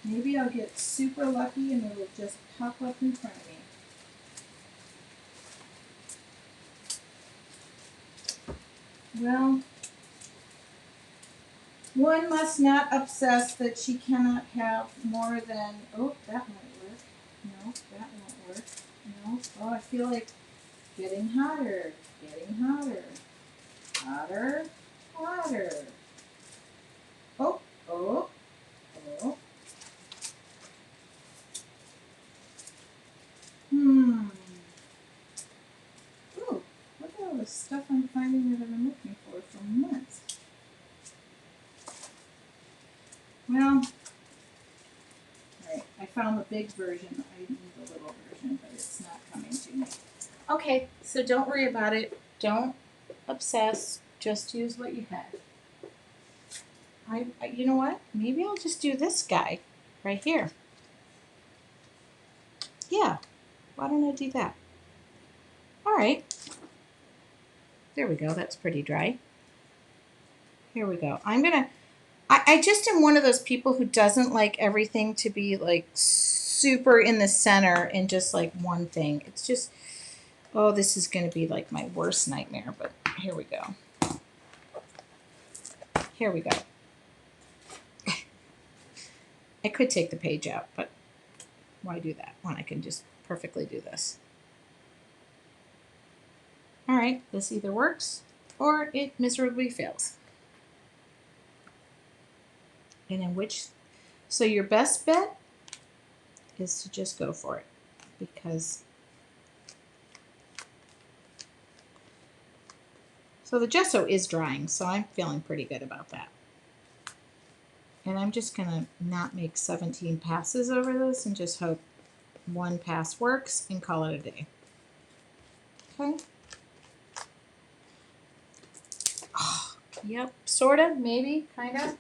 Maybe I'll get super lucky and it'll just pop up in front of me. Well, one must not obsess that she cannot have more than, oh, that won't work. No, that won't work. No, oh, I feel like getting hotter, getting hotter. Hotter, hotter. Oh, oh, oh. Ooh, look at all the stuff I'm finding that I've been looking for months. Well, alright, I found the big version. I need the little version, but it's not coming to me. Okay, so don't worry about it. Don't obsess. Just use what you have. You know what? Maybe I'll just do this guy right here. Yeah. Why don't I do that? All right. There we go. That's pretty dry. Here we go. I just am one of those people who doesn't like everything to be like super in the center and just like one thing. It's just, oh, this is going to be like my worst nightmare, but here we go. Here we go. I could take the page out, but why do that when I can just perfectly do this? All right, this either works or it miserably fails. And in which, so your best bet is to just go for it, because so the gesso is drying, so I'm feeling pretty good about that. And I'm just gonna not make 17 passes over this and just hope one pass works and call it a day. Okay. Oh, yep, sorta, maybe, kinda.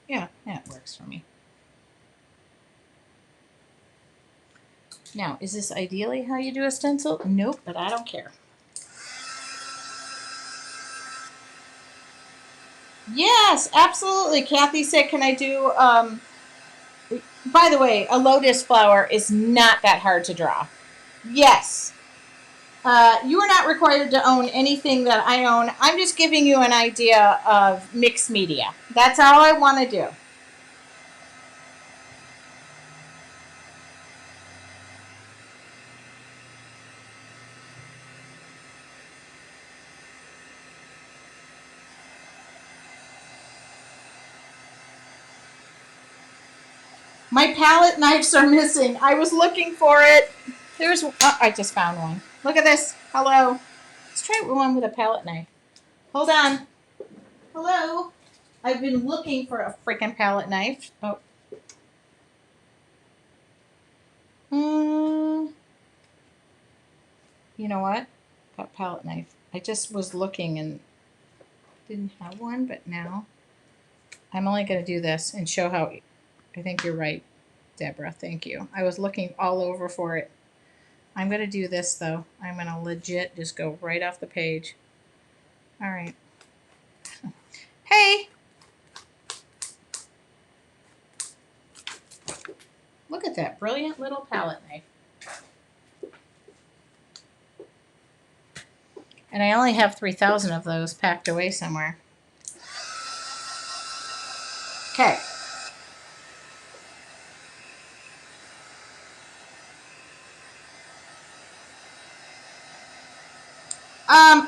Yeah, that works for me. Now, is this ideally how you do a stencil? Nope, but I don't care. Yes, absolutely. Kathy said, can I do, by the way, a lotus flower is not that hard to draw. Yes. You are not required to own anything that I own. I'm just giving you an idea of mixed media. That's all I want to do. My palette knives are missing. I was looking for it. There's, I just found one. Look at this. Hello. Let's try one with a palette knife. Hold on. Hello. I've been looking for a freaking palette knife. Oh. You know what? That palette knife. I just was looking and didn't have one, but now I'm only going to do this and show how. I think you're right, Deborah. Thank you. I was looking all over for it. I'm going to do this, though. I'm going to legit just go right off the page. All right. Hey! Look at that brilliant little palette knife. And I only have 3,000 of those packed away somewhere. Okay.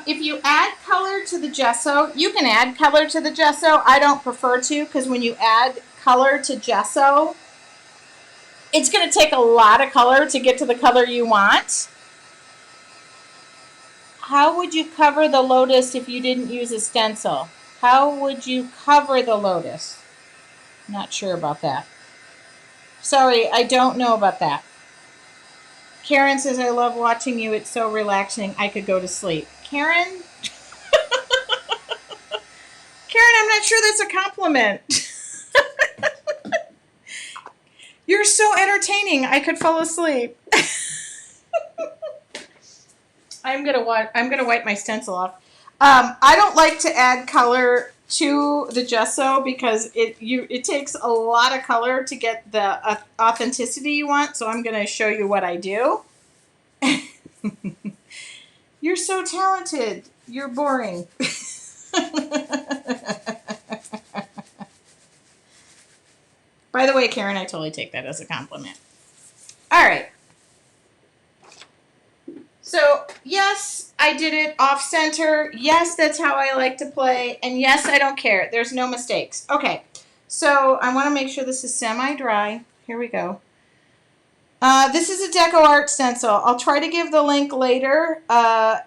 If you add color to the gesso, you can add color to the gesso. I don't prefer to, because when you add color to gesso, it's going to take a lot of color to get to the color you want. How would you cover the lotus if you didn't use a stencil? How would you cover the lotus? Not sure about that. Sorry, I don't know about that. Karen says, I love watching you. It's so relaxing. I could go to sleep. Karen? Karen, I'm not sure that's a compliment. You're so entertaining. I could fall asleep. I'm gonna wipe my stencil off. I don't like to add color to the gesso because it takes a lot of color to get the authenticity you want. So I'm gonna show you what I do. You're so talented. You're boring. By the way, Karen, I totally take that as a compliment. All right. So, yes, I did it off center. Yes, that's how I like to play. And yes, I don't care. There's no mistakes. Okay, so I want to make sure this is semi-dry. Here we go. This is a Deco Art stencil. I'll try to give the link later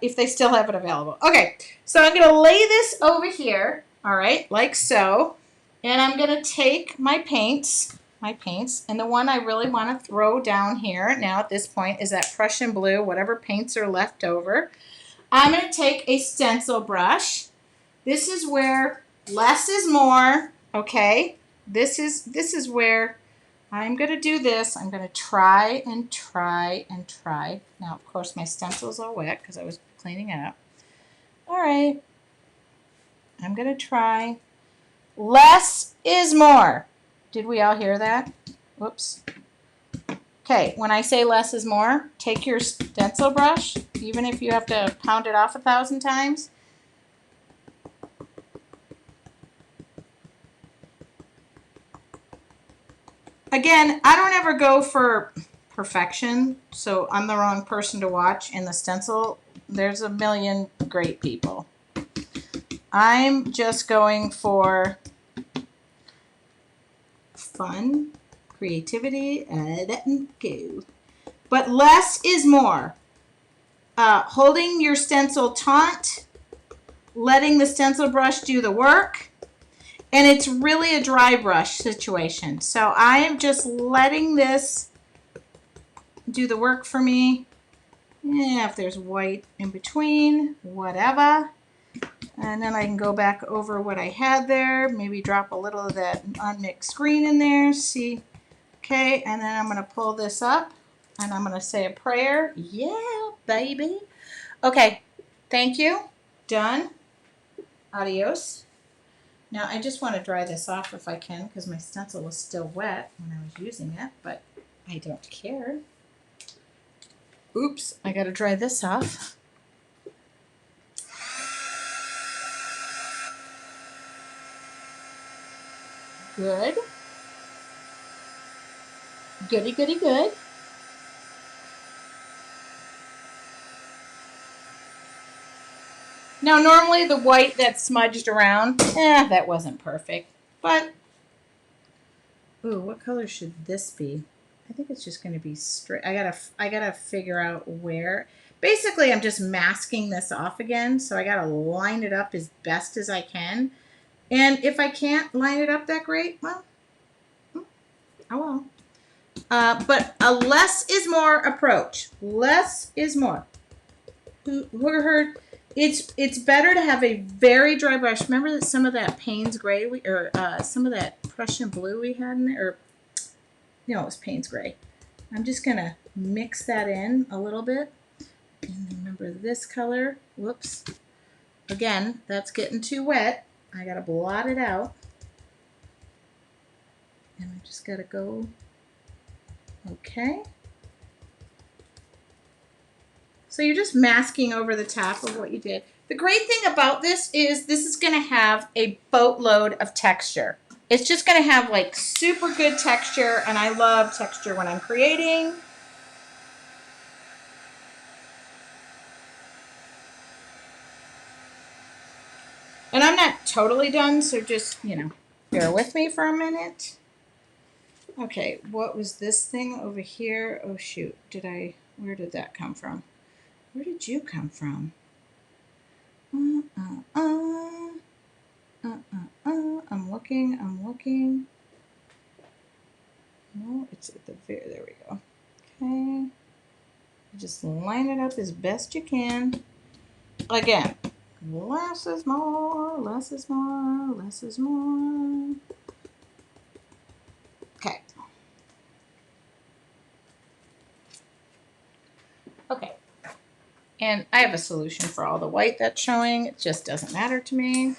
if they still have it available. Okay, so I'm going to lay this over here, all right, like so. And I'm going to take my paints, and the one I really want to throw down here now at this point is that Prussian blue, whatever paints are left over. I'm going to take a stencil brush. This is where less is more, okay? This is where I'm going to do this. I'm going to try and try and try. Now, of course, my stencil's all wet because I was cleaning it up. All right. I'm going to try. Less is more. Did we all hear that? Whoops. Okay, when I say less is more, take your stencil brush, even if you have to pound it off 1,000 times, Again, I don't ever go for perfection, so I'm the wrong person to watch in the stencil. There's a million great people. I'm just going for fun, creativity, and go. But less is more. Holding your stencil taut, letting the stencil brush do the work, and it's really a dry brush situation. So I am just letting this do the work for me. Yeah, if there's white in between, whatever. And then I can go back over what I had there, maybe drop a little of that unmixed green in there, see. Okay, and then I'm going to pull this up, and I'm going to say a prayer. Yeah, baby. Okay, thank you. Done. Adios. Now, I just want to dry this off if I can, because my stencil was still wet when I was using it, but I don't care. Oops, I got to dry this off. Good. Goody, goody, good. Now, normally the white that's smudged around, that wasn't perfect. But, ooh, what color should this be? I think it's just going to be straight. I gotta figure out where. Basically, I'm just masking this off again, so I gotta line it up as best as I can. And if I can't line it up that great, well, I won't. But a less is more approach. Less is more. Who heard? It's better to have a very dry brush. Remember that some of that Payne's gray some of that Prussian blue we had in there, or no, it was Payne's gray. I'm just gonna mix that in a little bit. And remember this color. Whoops. Again, that's getting too wet. I gotta blot it out. And I just gotta go. Okay. So you're just masking over the top of what you did. The great thing about this is going to have a boatload of texture. It's just going to have like super good texture, and I love texture when I'm creating. And I'm not totally done, so just, bear with me for a minute. Okay, what was this thing over here? Oh shoot, where did that come from? Where did you come from? I'm looking. No, it's at the very, there we go. Okay. Just line it up as best you can. Again, less is more, less is more, less is more. Okay. Okay. And I have a solution for all the white that's showing. It just doesn't matter to me.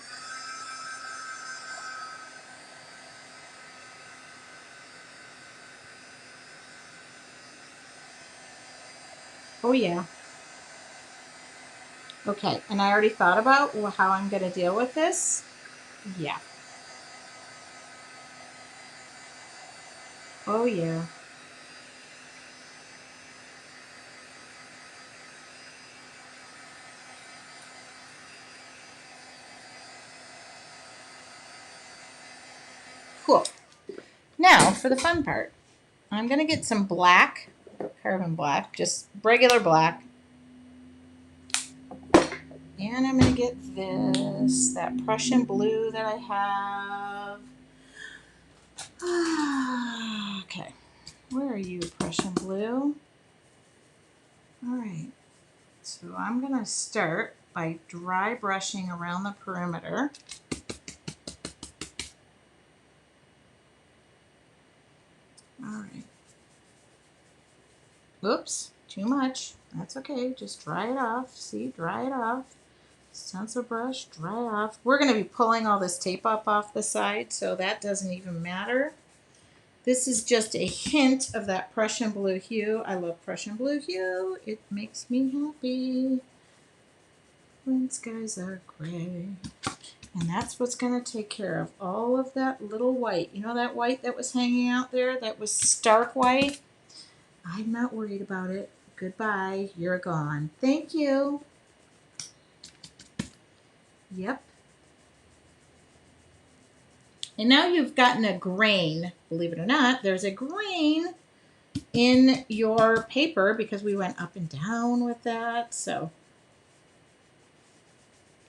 Oh yeah. Okay, and I already thought about how I'm going to deal with this. Yeah. Oh yeah. Cool. Now for the fun part. I'm going to get some black, carbon black, just regular black. And I'm going to get that Prussian blue that I have. Okay, where are you, Prussian blue? All right, so I'm going to start by dry brushing around the perimeter. All right. Oops, too much. That's okay, just dry it off. See, dry it off. Stencil brush, dry off. We're going to be pulling all this tape up off the side, so that doesn't even matter. This is just a hint of that Prussian blue hue. I love Prussian blue hue. It makes me happy when skies are gray. And that's what's going to take care of all of that little white. You know that white that was hanging out there? That was stark white? I'm not worried about it. Goodbye. You're gone. Thank you. Yep. And now you've gotten a grain. Believe it or not, there's a grain in your paper because we went up and down with that. So,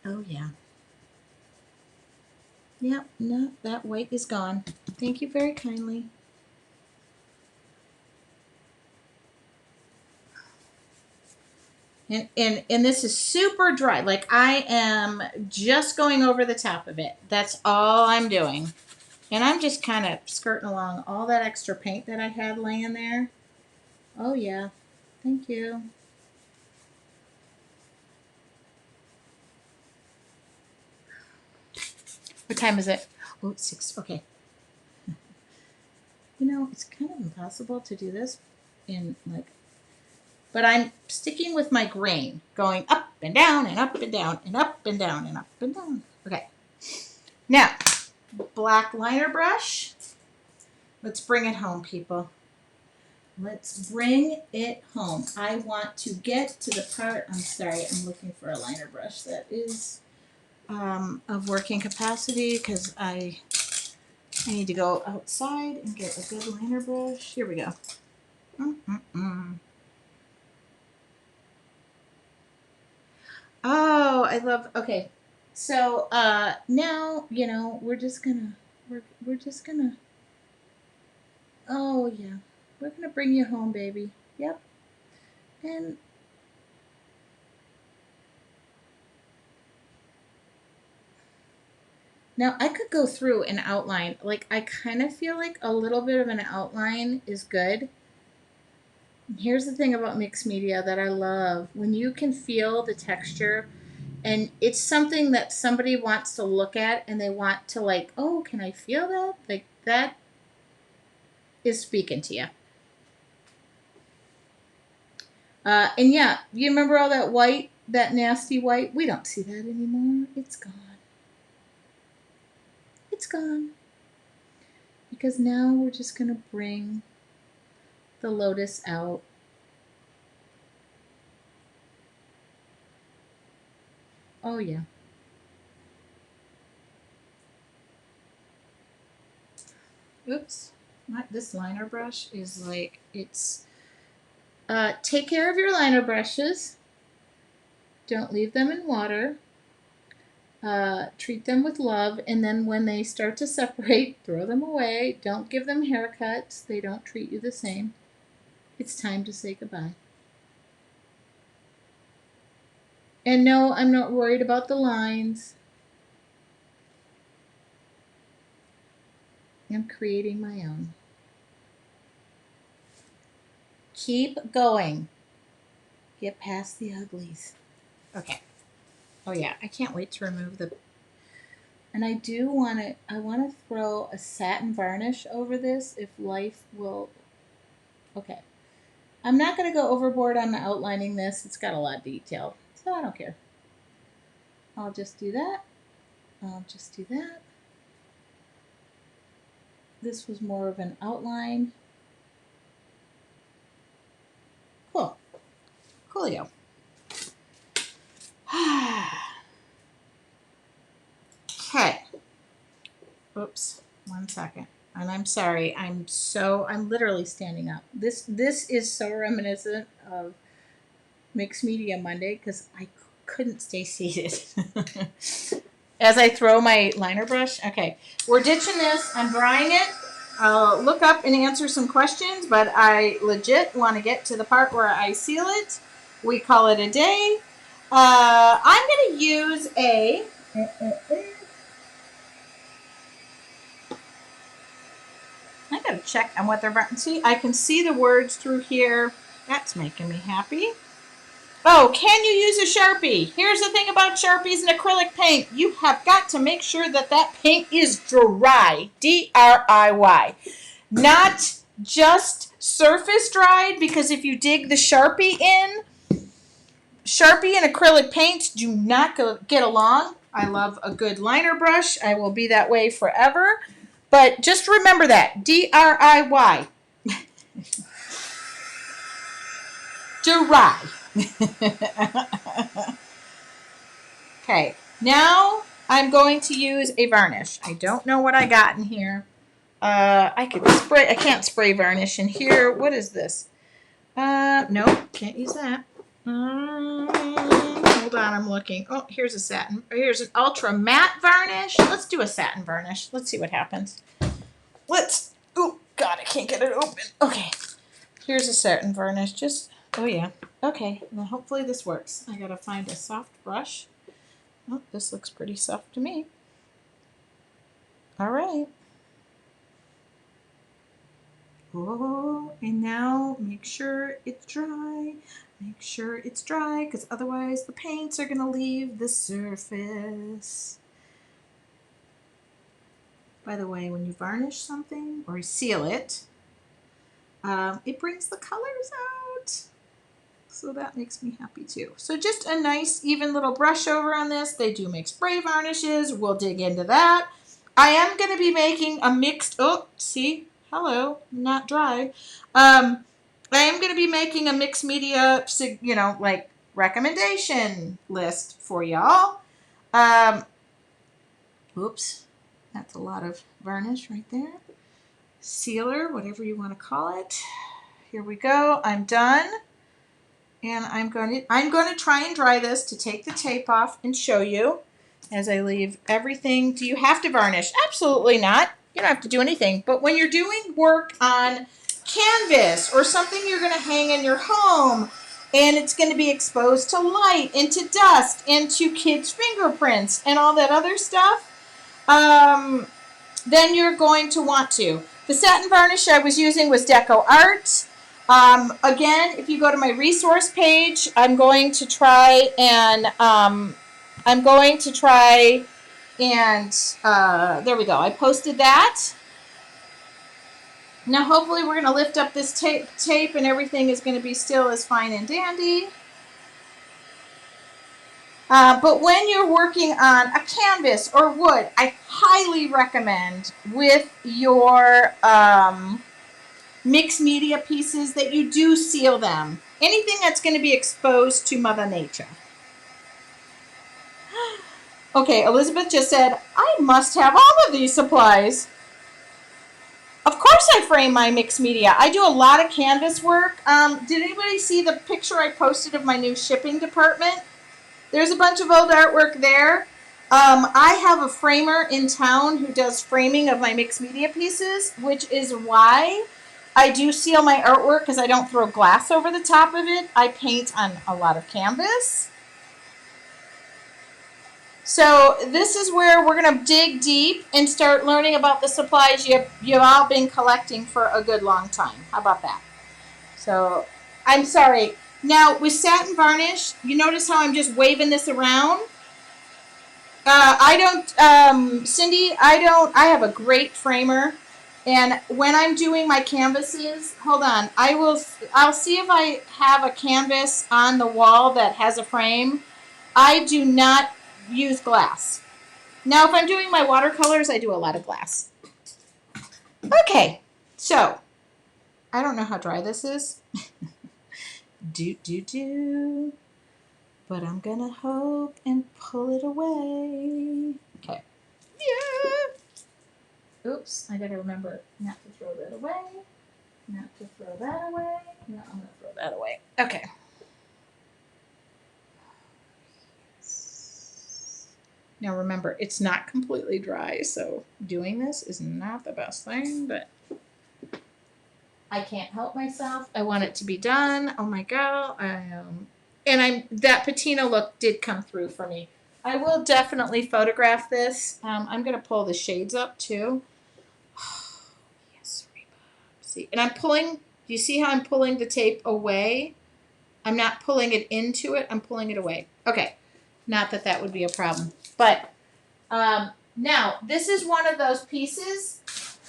oh yeah. Yep, no, that white is gone. Thank you very kindly. And this is super dry. Like I am just going over the top of it. That's all I'm doing. And I'm just kind of skirting along all that extra paint that I had laying there. Oh yeah, thank you. What time is it? Oh, it's 6. Okay. You know, it's kind of impossible to do this in like, but I'm sticking with my grain, going up and down and up and down and up and down and up and down. Okay. Now, black liner brush. Let's bring it home, people. Let's bring it home. I want to get to the part, I'm sorry, I'm looking for a liner brush that is of working capacity because I need to go outside and get a good liner brush. Here we go. Oh, I love, okay. So now, you know, we're just gonna, oh yeah, we're gonna bring you home, baby. Yep. And now I could go through an outline. Like I kind of feel like a little bit of an outline is good. Here's the thing about mixed media that I love. When you can feel the texture and it's something that somebody wants to look at and they want to like, oh, can I feel that? Like that is speaking to you. And yeah, you remember all that white, that nasty white? We don't see that anymore. It's gone. It's gone. Because now we're just going to bring the Lotus out. Oh yeah. Oops. This liner brush is like, it's, take care of your liner brushes. Don't leave them in water. Treat them with love, and then when they start to separate, throw them away. Don't give them haircuts. They don't treat you the same. It's time to say goodbye. And no, I'm not worried about the lines. I'm creating my own. Keep going. Get past the uglies. Okay. Oh yeah, I can't wait to remove the, and I do want to, I want to throw a satin varnish over this if life will, okay. I'm not going to go overboard on outlining this. It's got a lot of detail, so I don't care. I'll just do that. I'll just do that. This was more of an outline. Cool. Coolio. Okay. Oops. 1 second. And I'm sorry. I'm literally standing up. This is so reminiscent of Mixed Media Monday because I couldn't stay seated. As I throw my liner brush. Okay. We're ditching this. I'm drying it. I'll look up and answer some questions, but I legit want to get to the part where I seal it. We call it a day. I'm going to use a... I got to check on what they're writing. See, I can see the words through here. That's making me happy. Oh, can you use a Sharpie? Here's the thing about Sharpies and acrylic paint. You have got to make sure that that paint is dry. D-R-I-Y. Not just surface dried, because if you dig the Sharpie in, Sharpie and acrylic paints do not get along. I love a good liner brush. I will be that way forever. But just remember that. D-R-I-Y. Dry. Okay, now I'm going to use a varnish. I don't know what I got in here. I can't spray varnish in here. What is this? Nope, can't use that. Hold on, I'm looking. Oh, here's a satin. Here's an ultra matte varnish. Let's do a satin varnish. Let's see what happens. Oh, God, I can't get it open. Okay, here's a satin varnish. Oh yeah. Okay, well, hopefully this works. I gotta find a soft brush. Oh, this looks pretty soft to me. All right. Oh, and now make sure it's dry. Make sure it's dry, because otherwise the paints are gonna leave the surface. By the way, when you varnish something or seal it, it brings the colors out. So that makes me happy too. So just a nice even little brush over on this. They do make spray varnishes. We'll dig into that. I am going to be making a mixed, hello, not dry. I am going to be making a mixed media, like recommendation list for y'all. Oops, that's a lot of varnish right there. Sealer, whatever you want to call it. Here we go. I'm done. And I'm going to try and dry this to take the tape off and show you as I leave everything. Do you have to varnish? Absolutely not. You don't have to do anything. But when you're doing work on canvas or something you're going to hang in your home and it's going to be exposed to light and to dust and to kids' fingerprints and all that other stuff, then you're going to want to. The satin varnish I was using was Deco Art. Again, if you go to my resource page, I'm going to try and, there we go. I posted that. Now, hopefully we're going to lift up this tape and everything is going to be still as fine and dandy. But when you're working on a canvas or wood, I highly recommend with your, mixed media pieces that you do seal them. Anything that's going to be exposed to Mother Nature. Okay, Elizabeth just said, I must have all of these supplies. Of course I frame my mixed media. I do a lot of canvas work. Did anybody see the picture I posted of my new shipping department? There's a bunch of old artwork there. I have a framer in town who does framing of my mixed media pieces, which is why I do seal my artwork, because I don't throw glass over the top of it. I paint on a lot of canvas. So this is where we're going to dig deep and start learning about the supplies you've all been collecting for a good long time. How about that? So I'm sorry. Now with satin varnish, you notice how I'm just waving this around? Cindy, I have a great framer. And when I'm doing my canvases, hold on, I'll see if I have a canvas on the wall that has a frame. I do not use glass. Now, if I'm doing my watercolors, I do a lot of glass. Okay, so I don't know how dry this is. But I'm gonna hope and pull it away. Okay. Yeah. Oops, I gotta remember not to throw that away. Not to throw that away. No, I'm gonna throw that away. Okay. Now remember, it's not completely dry, so doing this is not the best thing, but I can't help myself. I want it to be done. Oh my God. That patina look did come through for me. I will definitely photograph this. I'm gonna pull the shades up too. Yes, see, and I'm pulling. Do you see how I'm pulling the tape away? I'm not pulling it into it. I'm pulling it away. Okay, not that that would be a problem, but now this is one of those pieces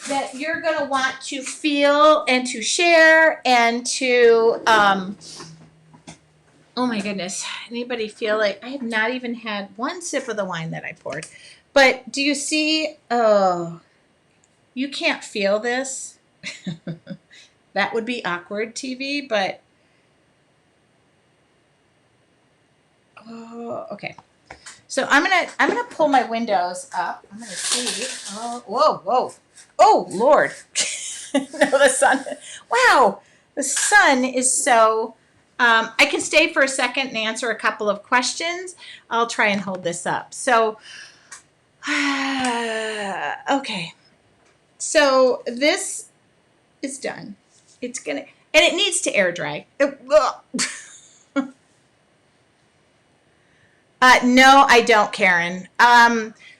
that you're gonna want to feel and to share and to Oh my goodness. Anybody feel like I have not even had one sip of the wine that I poured. But do you see? Oh, you can't feel this. That would be awkward TV, but oh, okay. So I'm gonna pull my windows up. I'm gonna see. Oh, whoa, whoa. Oh, Lord. No, the sun. Wow, the sun is so. I can stay for a second and answer a couple of questions. I'll try and hold this up. So, okay. So this is done. It's gonna, and it needs to air dry. No, I don't, Karen.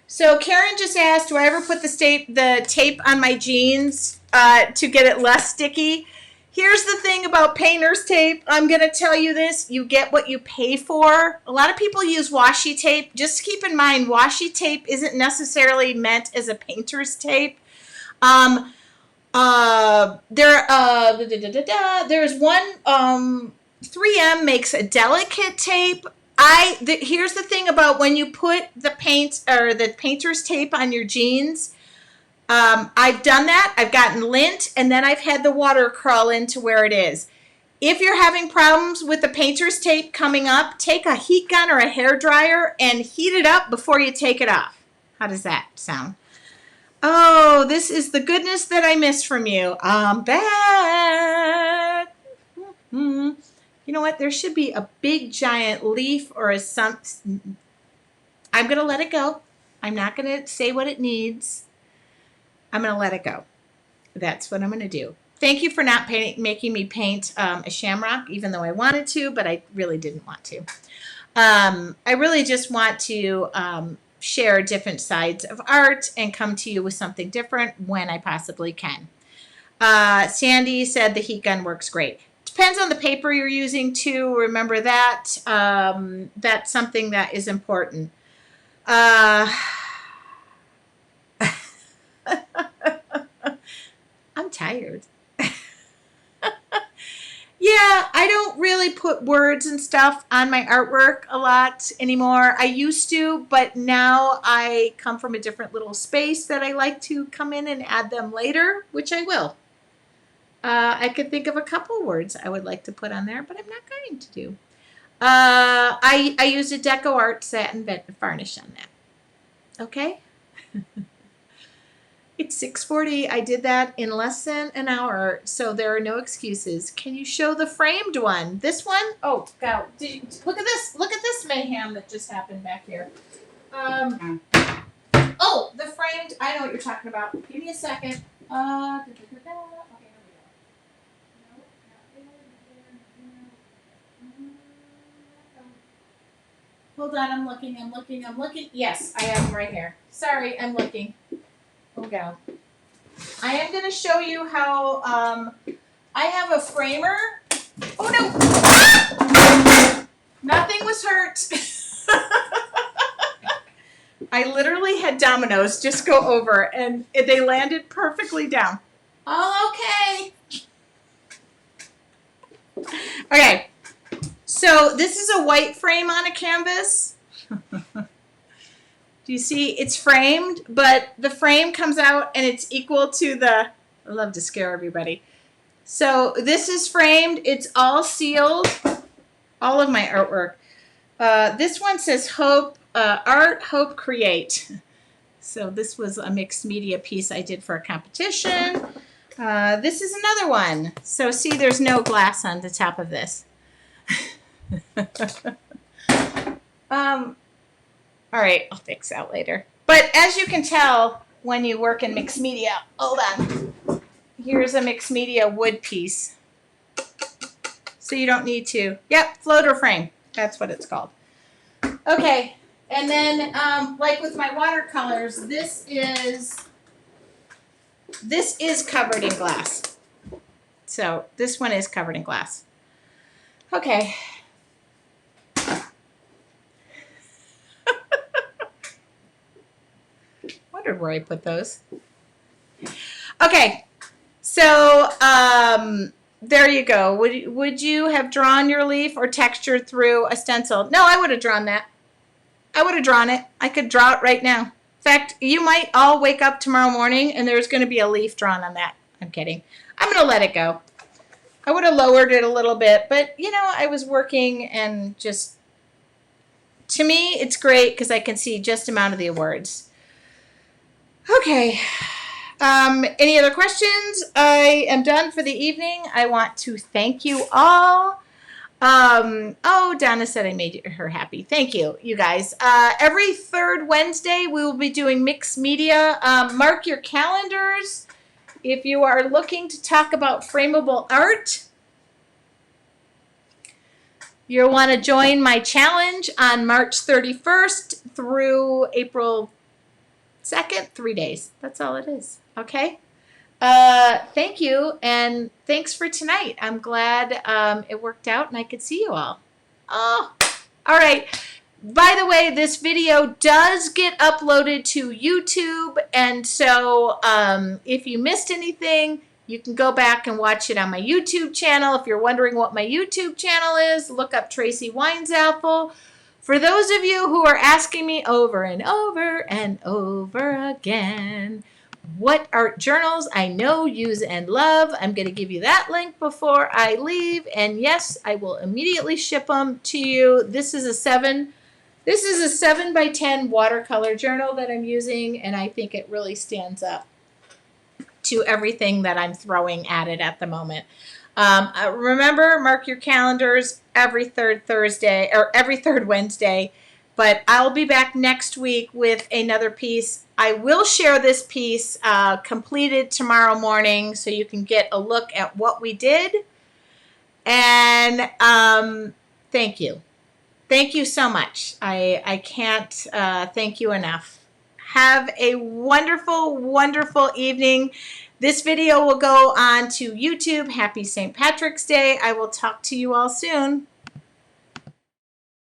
So Karen just asked, do I ever put the tape on my jeans to get it less sticky? Here's the thing about painter's tape. I'm going to tell you this. You get what you pay for. A lot of people use washi tape. Just keep in mind, washi tape isn't necessarily meant as a painter's tape. There's one, 3M makes a delicate tape. Here's the thing about when you put the paint or the painter's tape on your jeans. I've done that. I've gotten lint, and then I've had the water crawl into where it is. If you're having problems with the painter's tape coming up, take a heat gun or a hair dryer and heat it up before you take it off. How does that sound? Oh, this is the goodness that I missed from you. I'm back. Mm-hmm. You know what? There should be a big giant leaf or a something. I'm going to let it go. I'm not going to say what it needs. I'm going to let it go. That's what I'm going to do. Thank you for not making me paint a shamrock, even though I wanted to, but I really didn't want to. I really just want to share different sides of art and come to you with something different when I possibly can. Sandy said the heat gun works great. Depends on the paper you're using too. Remember that. That's something that is important. I'm tired. Yeah, I don't really put words and stuff on my artwork a lot anymore. I used to, but now I come from a different little space that I like to come in and add them later, which I will. I could think of a couple words I would like to put on there, but I'm not going to do. I used a Deco Art satin varnish on that. Okay? It's 6:40. I did that in less than an hour, so there are no excuses. Can you show the framed one? This one? Oh, God. Look at this. Look at this mayhem that just happened back here. Oh, the framed. I know what you're talking about. Give me a second. Okay, here we go. Hold on, I'm looking. Yes, I have them right here. Sorry, I'm looking. Oh, God. I am going to show you how I have a framer. Oh, no. Ah! Nothing was hurt. I literally had dominoes just go over, and they landed perfectly down. All okay. Okay. So this is a white frame on a canvas. Do you see? It's framed, but the frame comes out and it's equal to the, I love to scare everybody. So this is framed. It's all sealed. All of my artwork. This one says Hope, Art, Hope, Create. So this was a mixed media piece I did for a competition. This is another one. So see, there's no glass on the top of this. All right, I'll fix that later. But as you can tell, when you work in mixed media, hold on. Here's a mixed media wood piece. So you don't need to, yep, floater frame. That's what it's called. Okay, and then like with my watercolors, this is covered in glass. So this one is covered in glass. Okay. Wondered where I put those. Okay, so There you go. Would you have drawn your leaf or texture through a stencil? No, I would have drawn that. I would have drawn it. I could draw it right now. In fact, you might all wake up tomorrow morning and there's going to be a leaf drawn on that. I'm kidding. I'm going to let it go. I would have lowered it a little bit, but you know, I was working and just, to me, it's great because I can see just amount of the words. Okay. Any other questions? I am done for the evening. I want to thank you all. Oh, Donna said I made her happy. Thank you, you guys. Every third Wednesday, we will be doing mixed media. Mark your calendars. If you are looking to talk about frameable art, you'll want to join my challenge on March 31st through April 2nd, 3 days. That's all it is. Okay. Thank you, and thanks for tonight. I'm glad it worked out and I could see you all. Oh, all right. By the way, this video does get uploaded to YouTube, and so if you missed anything, you can go back and watch it on my YouTube channel. If you're wondering what my YouTube channel is, look up Tracy Weinzapfel. For those of you who are asking me over and over and over again, what art journals I know, use, and love, I'm going to give you that link before I leave. And yes, I will immediately ship them to you. This is a 7x10 watercolor journal that I'm using, and I think it really stands up to everything that I'm throwing at it at the moment. Remember, mark your calendars every third Thursday or every third Wednesday. But I'll be back next week with another piece. I will share this piece completed tomorrow morning so you can get a look at what we did. And thank you. Thank you so much. I can't thank you enough. Have a wonderful, wonderful evening. This video will go on to YouTube. Happy St. Patrick's Day. I will talk to you all soon.